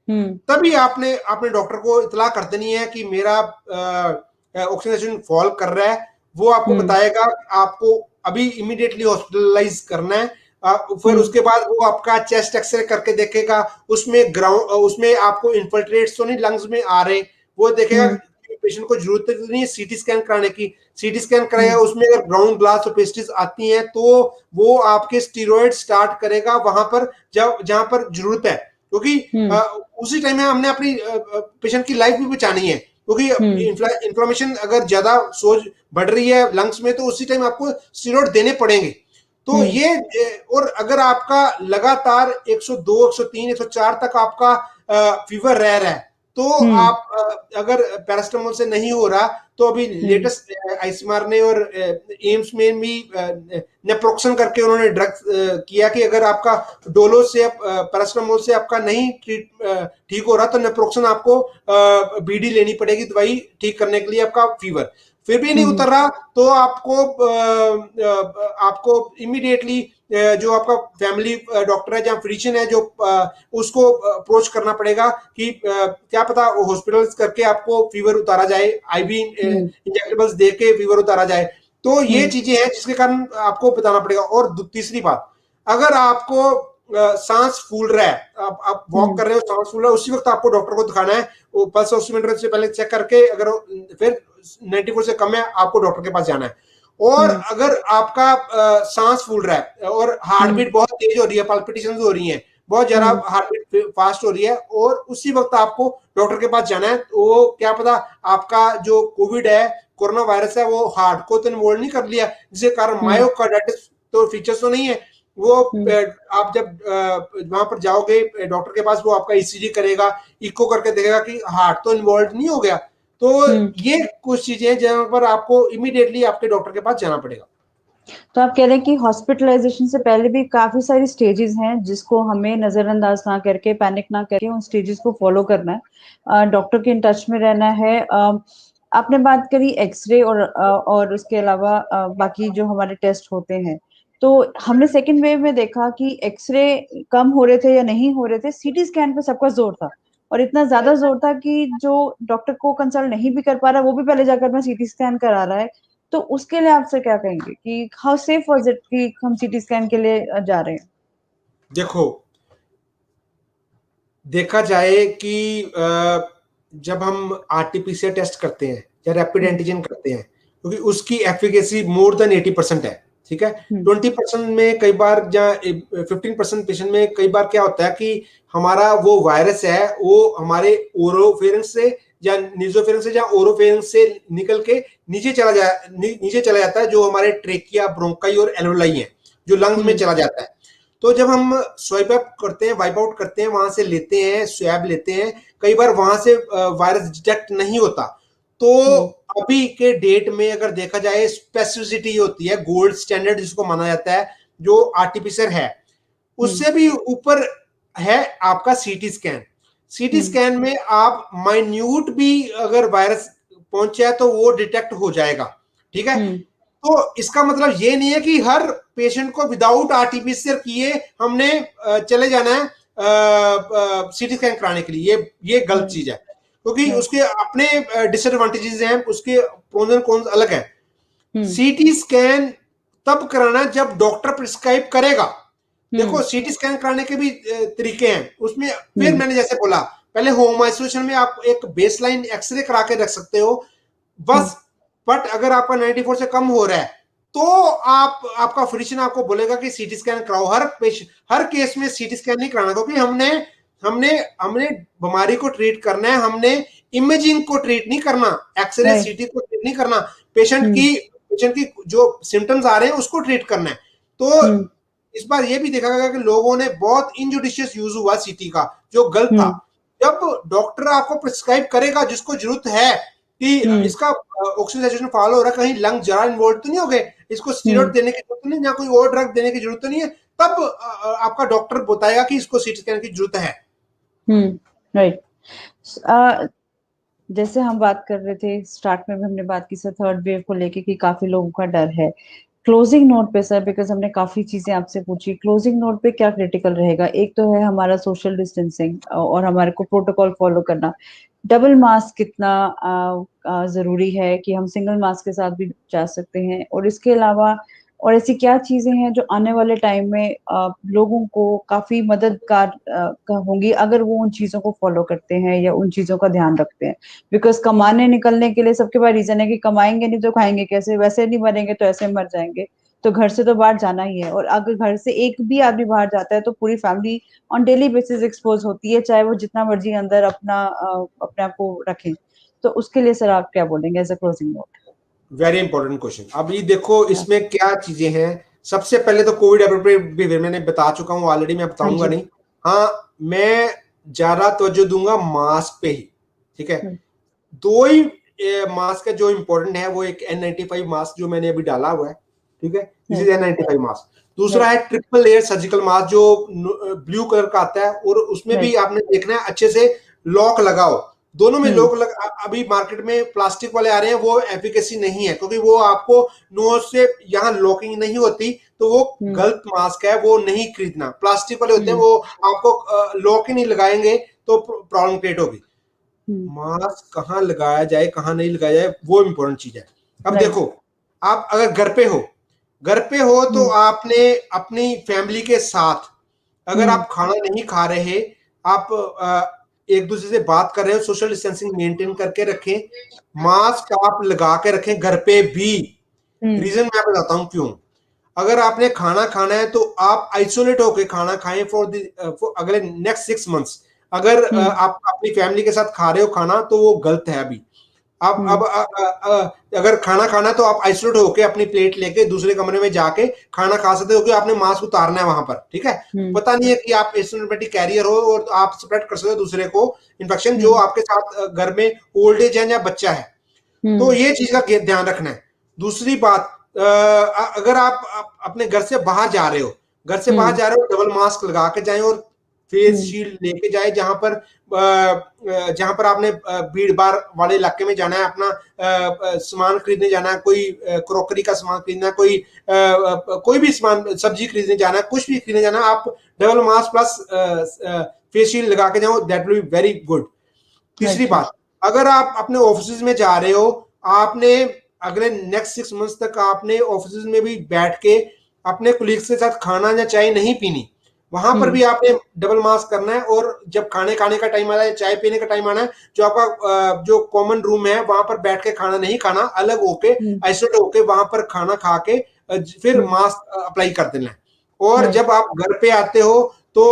S1: हम्म,
S2: तभी आपने अपने डॉक्टर को इतला कर देनी है कि मेरा ऑक्सीजन सैचुरेशन फॉल कर रहा है। वो आपको
S1: हम्म,
S2: बताएगा, आपको अभी इमीडिएटली हॉस्पिटलाइज करना है। फिर
S1: हम्म,
S2: उसके बाद वो आपका चेस्ट एक्सरे करके देखेगा, उसमें आपको इन्फिल्ट्रेट्स तो नहीं लंग्स में आ रहे, वो देखेगा।
S1: हम्म,
S2: पेशेंट को जरूरत तो नहीं है सीटी स्कैन कराने की, सीटी स्कैन कराएगा,
S1: हम्म,
S2: उसमें अगर ग्राउंड ग्लास ओपेसिटीज आती हैं तो वो आपके स्टीरॉयड स्टार्ट करेगा वहां पर, जब जहां पर जरूरत है, क्योंकि
S1: हम्म,
S2: उसी टाइम में हमने अपनी पेशेंट की लाइफ भी बचानी है। क्योंकि
S1: हम्म,
S2: इन्फ्लेमेशन अगर ज्यादा सोच बढ़ रही है लंग्स में तो उसी टाइम आपको स्टीरॉयड देने पड़ेंगे। तो
S1: हम्म,
S2: ये और अगर आपका लगातार 102 103 104 तक आपका फीवर रह रहा है तो
S1: हम्म,
S2: आप अगर पैरास्टामोल से नहीं हो रहा तो अभी
S1: हम्म,
S2: लेटेस्ट आईसीएमआर ने और एम्स में भी नेप्रोक्सन करके उन्होंने ड्रग किया कि अगर आपका डोलो से पैरास्टामोल से आपका नहीं ठीक हो रहा तो नेप्रोक्सन आपको बीडी लेनी पड़ेगी दवाई ठीक करने के लिए आपका फीवर। फिर भी नहीं
S1: हम्म,
S2: उतर रहा तो आपको इमीडिएटली जो आपका फैमिली डॉक्टर है या फिजिशियन है जो उसको अप्रोच करना पड़ेगा कि क्या पता हॉस्पिटल करके आपको फीवर उतारा जाए, आईवी
S1: हम्म।
S2: इंजेक्टेबल्स दे के फीवर उतारा जाए। तो ये
S1: हम्म।
S2: चीजें हैं जिसके कारण आपको बताना पड़ेगा। और तीसरी बात, अगर आपको सांस फूल रहा है, आप वॉक
S1: हम्म।
S2: कर रहे हो, सांस फूल रहा है, उसी वक्त आपको डॉक्टर को दिखाना है। वो पल्स ऑक्सीमीटर से पहले चेक करके अगर फिर 94 से कम है, आपको डॉक्टर के पास जाना है। और
S1: हम्म।
S2: अगर आपका सांस फूल रहा है और हार्ट
S1: हम्म।
S2: बीट बहुत तेज हो रही है, पल्पिटेशन हो रही है, बहुत ज्यादा
S1: हम्म।
S2: हार्ट बीट फास्ट हो रही है, और उसी वक्त आपको डॉक्टर के पास जाना है। तो वो क्या पता आपका जो कोविड है, कोरोना वायरस है, वो हार्ट को तो इन्वॉल्व नहीं कर लिया, जिसके कारण
S1: हम्म।
S2: मायोकार्डाइटिस तो फीचर्स तो नहीं है वो।
S1: हम्म।
S2: आप जब वहां पर जाओगे डॉक्टर के पास, वो आपका ईसीजी करेगा, इको करके देखेगा कि हार्ट तो इन्वॉल्व नहीं हो गया। तो
S1: हम्म।
S2: ये कुछ चीजें हैं जहां पर आपको इमीडिएटली आपके डॉक्टर के पास जाना पड़ेगा।
S1: तो आप कह रहे हैं कि हॉस्पिटलाइजेशन से पहले भी काफी सारी स्टेजेस हैं जिसको हमें नजरअंदाज ना करके, पैनिक ना करके उन स्टेजेस को फॉलो करना है, डॉक्टर के इन टच में रहना है। आपने बात करी एक्सरे और उसके अलावा बाकी जो हमारे टेस्ट होते हैं, तो हमने सेकेंड वेव में देखा कि एक्सरे कम हो रहे थे या नहीं हो रहे थे, सीटी स्कैन पे सबका जोर था। और इतना ज्यादा जोर था कि जो डॉक्टर को कंसल्ट नहीं भी कर पा रहा वो भी पहले जाकर मैं सीटी स्कैन करा रहा है। तो उसके लिए आपसे क्या कहेंगे कि हाउ सेफ वाज इट कि हम सीटी स्कैन के लिए जा रहे हैं?
S2: देखो, देखा जाए कि जब हम आरटीपीसीआर टेस्ट करते हैं या रैपिड
S1: हम्म।
S2: एंटीजन करते हैं, क्योंकि उसकी एफिकेसी मोर देन 80% है, ठीक है।
S1: हम्म।
S2: 20% में कई बार या 15% पेशेंट में कई बार क्या होता है कि हमारा वो वायरस है वो हमारे ओरोफेरिंक्स से या नीजोफेरिंक्स से या ओरोफेरिंक्स से निकल के नीचे चला जाता है, जो हमारे ट्रेकिया, ब्रोंकाई और एल्वोलाई है, जो लंग्स में
S1: हम्म।
S2: चला जाता है। तो जब हम स्वाइप अप करते हैं, वाइप आउट करते हैं, वहां से लेते हैं, स्वैब लेते हैं, कई बार वहां से वायरस डिटेक्ट नहीं होता। तो
S1: हम्म।
S2: अभी के डेट में अगर देखा जाए, स्पेसिफिसिटी होती है गोल्ड स्टैंडर्ड जिसको माना जाता है, जो आरटीपीसीआर है,
S1: हम्म।
S2: उससे भी ऊपर है आपका सीटी स्कैन। सीटी
S1: हम्म।
S2: स्कैन में आप माइन्यूट भी अगर वायरस पहुंचा है तो वो डिटेक्ट हो जाएगा, ठीक है।
S1: हम्म।
S2: तो इसका मतलब ये नहीं है कि हर पेशेंट को विदाउट आरटीपीसीआर किए हमने चले जाना है सीटी स्कैन कराने के लिए। ये गलत
S1: हम्म।
S2: चीज है, क्योंकि
S1: हम्म।
S2: उसके अपने डिसएडवांटेजेस हैं, उसके प्रोज एंड कॉन्स अलग है।
S1: हम्म।
S2: सीटी स्कैन तब कराना जब डॉक्टर प्रिस्क्राइब करेगा। देखो,
S1: हम्म।
S2: सीटी स्कैन कराने के भी तरीके हैं उसमें। फिर
S1: हम्म।
S2: मैंने जैसे बोला, पहले होम आइसोलेशन में आप एक बेसलाइन एक्सरे करा के रख सकते हो
S1: हम्म।
S2: बस। बट अगर आपका 94 से कम हो रहा है, तो आपका फिजिशियन आपको बोलेगा कि सीटी स्कैन कराओ। हर केस में सीटी स्कैन नहीं कराना, क्योंकि हमने हमने हमने बीमारी को ट्रीट करना है, हमने इमेजिंग को ट्रीट नहीं करना, एक्सरे
S1: राइट।
S2: सीटी को ट्रीट नहीं करना। पेशेंट
S1: हम्म।
S2: की पेशेंट की जो सिम्टम्स आ रहे हैं उसको ट्रीट करना है। तो
S1: हम्म।
S2: इस बार ये भी देखा गया कि लोगों ने बहुत इनजुडिशियस यूज हुआ सीटी का, जो गलत था।
S1: हम्म।
S2: जब डॉक्टर आपको प्रिस्क्राइब करेगा जिसको जरूरत है कि
S1: हम्म।
S2: इसका ऑक्सीजन सैचुरेशन फॉलो हो रहा है, कहीं लंग जरा इन्वॉल्व तो नहीं हो गए, इसको स्टीरॉइड
S1: हम्म।
S2: देने की जरूरत नहीं, या कोई और ड्रग देने की जरूरत नहीं है, तब आपका डॉक्टर बताएगा कि इसको सीटी स्कैन की जरूरत है।
S1: हम्म। राइट। जैसे हम बात कर रहे थे स्टार्ट में भी हमने बात की सर थर्ड वेव को लेके कि काफी लोगों का डर है। क्लोजिंग नोट पे सर, बिकॉज हमने काफी चीजें आपसे पूछी, क्लोजिंग नोट पे क्या क्रिटिकल रहेगा? एक तो है हमारा सोशल डिस्टेंसिंग और हमारे को प्रोटोकॉल फॉलो करना। डबल मास्क कितना जरूरी है कि हम सिंगल मास्क के साथ भी जा सकते हैं? और इसके अलावा और ऐसी क्या चीजें हैं जो आने वाले टाइम में लोगों को काफी मददगार होंगी अगर वो उन चीजों को फॉलो करते हैं या उन चीजों का ध्यान रखते हैं? बिकॉज कमाने निकलने के लिए सबके पास रीजन है कि कमाएंगे नहीं तो खाएंगे कैसे, वैसे नहीं मरेंगे तो ऐसे मर जाएंगे। तो घर से तो बाहर जाना ही है, और अगर घर से एक भी आदमी बाहर जाता है तो पूरी family on daily basis expose होती है, चाहे वो जितना मर्जी अंदर अपने आप को रखें। तो उसके लिए सर आप क्या बोलेंगे as a closing note?
S2: Very important question. अभी देखो इसमें क्या चीजें हैं। सबसे पहले तो कोविड अप्रोप्रिएट बिहेवियर मैंने बता चुका हूं ऑलरेडी, मैं
S1: हाँ
S2: बताऊंगा
S1: जी।
S2: नहीं। हाँ, मैं ज्यादा तवज्जो दूंगा मास्क पे ही, ठीक है।
S1: हम्म।
S2: दो ही मास्क है जो इंपॉर्टेंट है, वो एक N95 मास्क जो मैंने अभी डाला हुआ है, ठीक है, दिस इज N95 मास्क। दूसरा
S1: राइट।
S2: है ट्रिपल लेयर सर्जिकल मास्क जो ब्लू कलर का आता है, और उसमें भी
S1: राइट।
S2: आपने देखना है अच्छे से लॉक लगाओ। दोनों में
S1: हम्म।
S2: अभी मार्केट में प्लास्टिक वाले आ रहे हैं, वो एफिकेसी नहीं है, क्योंकि वो आपको नोज से यहाँ लॉकिंग नहीं होती, तो वो गलत मास्क है, वो नहीं खरीदना। प्लास्टिक वाले होते हैं, वो आपको लॉक ही नहीं लगाएंगे तो प्रॉब्लम क्रिएट होगी। मास्क कहाँ लगाया जाए, कहाँ नहीं लगाया जाए, वो इम्पोर्टेंट चीज है। अब देखो, आप अगर घर पे हो तो आपने अपनी फैमिली के साथ, अगर आप खाना नहीं खा रहे, आप एक दूसरे से बात कर रहे हो, सोशल डिस्टेंसिंग मेंटेन करके रखें, मास्क आप लगा के रखें घर पे भी। रीजन मैं बताता हूं क्यों। अगर आपने खाना खाना है तो आप आइसोलेट होकर खाना खाएं फॉर अगले नेक्स्ट 6 मंथ्स। अगर आप अपनी फैमिली के साथ खा रहे हो खाना तो वो गलत है। अभी आप अब अगर खाना खाना है तो आप आइसोलेट होके अपनी प्लेट लेके दूसरे कमरे में जाके खाना खा सकते हो, क्योंकि आपने मास्क उतारना है वहां पर, ठीक है। पता नहीं है कि आप एसिम्प्टोमेटिक कैरियर हो और आप स्प्रेड कर सकते हो दूसरे को इन्फेक्शन, जो आपके साथ घर में ओल्ड एज है या बच्चा है। तो ये चीज का ध्यान रखना है। दूसरी बात, अगर आप अपने घर से बाहर जा रहे हो, डबल मास्क लगा के जाएं और फेस शील्ड लेके जाए। जहां पर आपने भीड़ भाड़ वाले इलाके में जाना है, अपना सामान खरीदने जाना है, कोई क्रॉकरी का सामान खरीदना है, कोई भी सामान, सब्जी खरीदने जाना है, कुछ भी खरीदने जाना है, आप double mask plus face shield लगा के जाओ, that will be very good. तीसरी बात, अगर आप अपने ऑफिस में जा रहे हो, आपने अगले नेक्स्ट 6 मंथ्स तक आपने ऑफिस में भी बैठ के अपने कोलीग्स के साथ खाना या चाय नहीं पीनी। वहां पर भी आपने डबल मास्क करना है। और जब खाने का टाइम आना है, चाय पीने का टाइम आना है, जो आपका जो कॉमन रूम है वहां पर बैठ के खाना नहीं खाना, अलग होके आइसोलेट होके वहां पर खाना खा के फिर मास्क अप्लाई कर देना है। और जब आप घर पे आते हो तो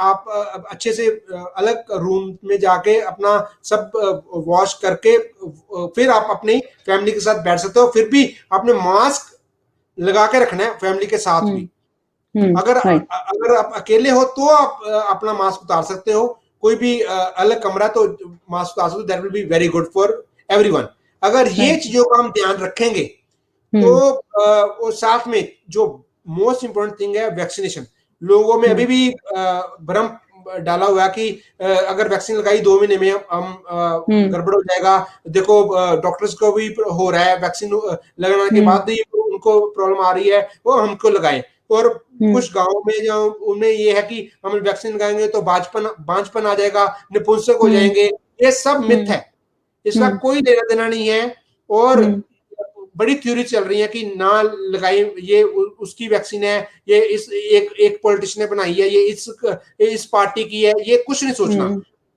S2: आप अच्छे से अलग रूम में जाके अपना सब वॉश करके फिर आप अपनी फैमिली के साथ बैठ सकते हो। फिर भी आपने मास्क लगा के रखना है फैमिली के साथ भी। अगर आप अकेले हो तो आप अपना मास्क उतार सकते हो, कोई भी अलग कमरा तो मास्क उतार सकते हो, that will be very good for everyone. अगर ये चीजों का हम ध्यान रखेंगे तो और साथ में जो मोस्ट इंपोर्टेंट थिंग है वैक्सीनेशन। लोगों में अभी भी भ्रम डाला हुआ है कि अगर वैक्सीन लगाई 2 महीने में हम गड़बड़ हो जाएगा। देखो डॉक्टर्स को भी हो रहा है, वैक्सीन लगाने के बाद ही उनको प्रॉब्लम आ रही है, वो हमको लगाएं। और कुछ गांवों में जो उनमें ये है कि हम वैक्सीन लगाएंगे तो बांझपन आ जाएगा, नपुंसक हो जाएंगे। ये सब मिथ है, इसका कोई लेना देना नहीं है। और बड़ी थ्योरी चल रही है कि ना लगाई, ये उसकी वैक्सीन है, ये इस एक पॉलिटिशियन ने बनाई है, ये इस पार्टी की है, ये कुछ नहीं सोचना।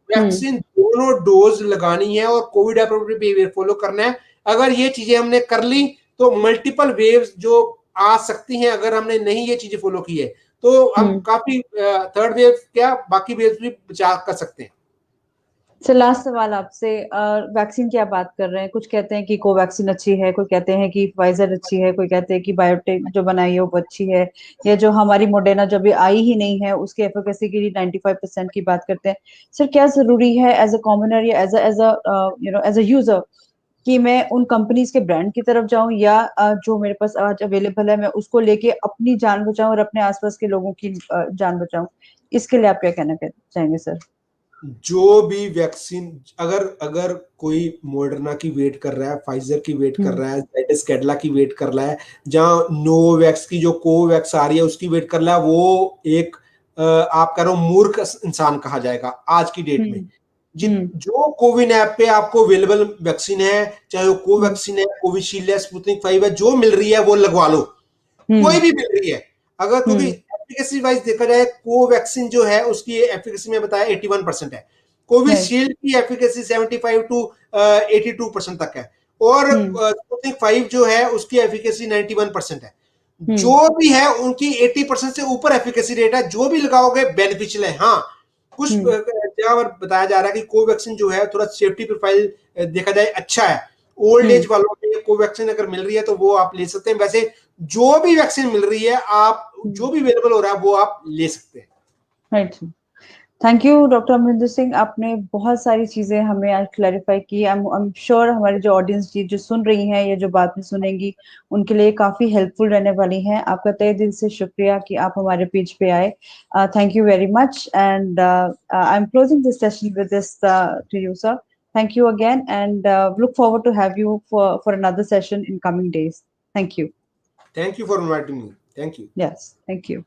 S2: वैक्सीन दोनों डोज लगानी है और कोविड एप्रोप्रिएट बिहेवियर फॉलो करना है। अगर ये चीजें हमने कर ली तो मल्टीपल वेव्स जो आ सकती हैं, अगर हमने नहीं ये चीजें फॉलो की है तो हम काफी थर्ड वेव क्या बाकी वेव्स भी बचा कर सकते हैं।
S1: सर लास्ट सवाल आपसे, वैक्सीन की आप बात कर रहे हैं, कुछ कहते हैं कि कोवैक्सीन अच्छी है, कोई कहते हैं कि फाइजर अच्छी है, कोई कहते हैं कि बायोटेक जो बनाई है वो अच्छी है, या जो हमारी मोडेना जो अभी आई ही नहीं है उसकी एफिकेसी की 95% की बात करते हैं। सर क्या जरूरी है एज अ कॉमनर या एज अ यूजर कि मैं उन कंपनीज के ब्रांड की तरफ जाऊं, या जो मेरे पास आज अवेलेबल है मैं उसको लेके अपनी जान बचाऊं और अपने आसपास के लोगों की जान बचाऊं? इसके लिए आप क्या कहना चाहेंगे सर?
S2: जो भी वैक्सीन, अगर अगर कोई मॉडर्ना की वेट कर रहा है, फाइजर की वेट कर रहा है, जाइडस कैडिला की वेट कर रहा है, जहां नोवैक्स की जो कोवैक्स आ रही है उसकी वेट कर रहा है, वो एक आप कह रहे हो मूर्ख इंसान कहा जाएगा आज की डेट में। जो कोविन ऐप पे आपको अवेलेबल वैक्सीन है, चाहे वो कोवैक्सीन है, कोविशील्ड है, स्पुतनिक 5 है, जो मिल रही है वो लगवा लो, कोई भी मिल रही है। अगर क्योंकि एफिकेसी वाइज देखा जाए, कोवैक्सीन जो है उसकी एफिकेसी में बताया 81% है, कोविशील्ड की एफिकेसी 75 टू 82% तक है, और स्पुतनिक 5 जो है उसकी एफिकेसी 91% है। जो भी है उनकी 80% से ऊपर एफिकेसी रेट है, जो भी लगाओगे बेनिफिशियल है। हाँ, कुछ जगह पर बताया जा रहा है कि कोवैक्सीन जो है थोड़ा सेफ्टी प्रोफाइल देखा जाए अच्छा है, ओल्ड एज वालों में कोवैक्सीन अगर मिल रही है तो वो आप ले सकते हैं। वैसे जो भी वैक्सीन मिल रही है, आप जो भी अवेलेबल हो रहा है वो आप ले सकते हैं।
S1: Right. Thank you doctor Amarinder Singh, आपने बहुत सारी चीजें हमें आज क्लैरिफाई की। आई एम श्योर हमारी जो ऑडियंस जी जो सुन रही हैं या जो बाद में सुनेंगी उनके लिए काफी हेल्पफुल रहने वाली हैं। आपका तहे दिल से शुक्रिया कि आप हमारे पेज पे आए। Thank you very much, and I am closing this session with this to you sir. Thank you again, and look forward to have you for another session in coming days. Thank you.
S2: Thank you for inviting me. Thank you.
S1: Yes, thank you.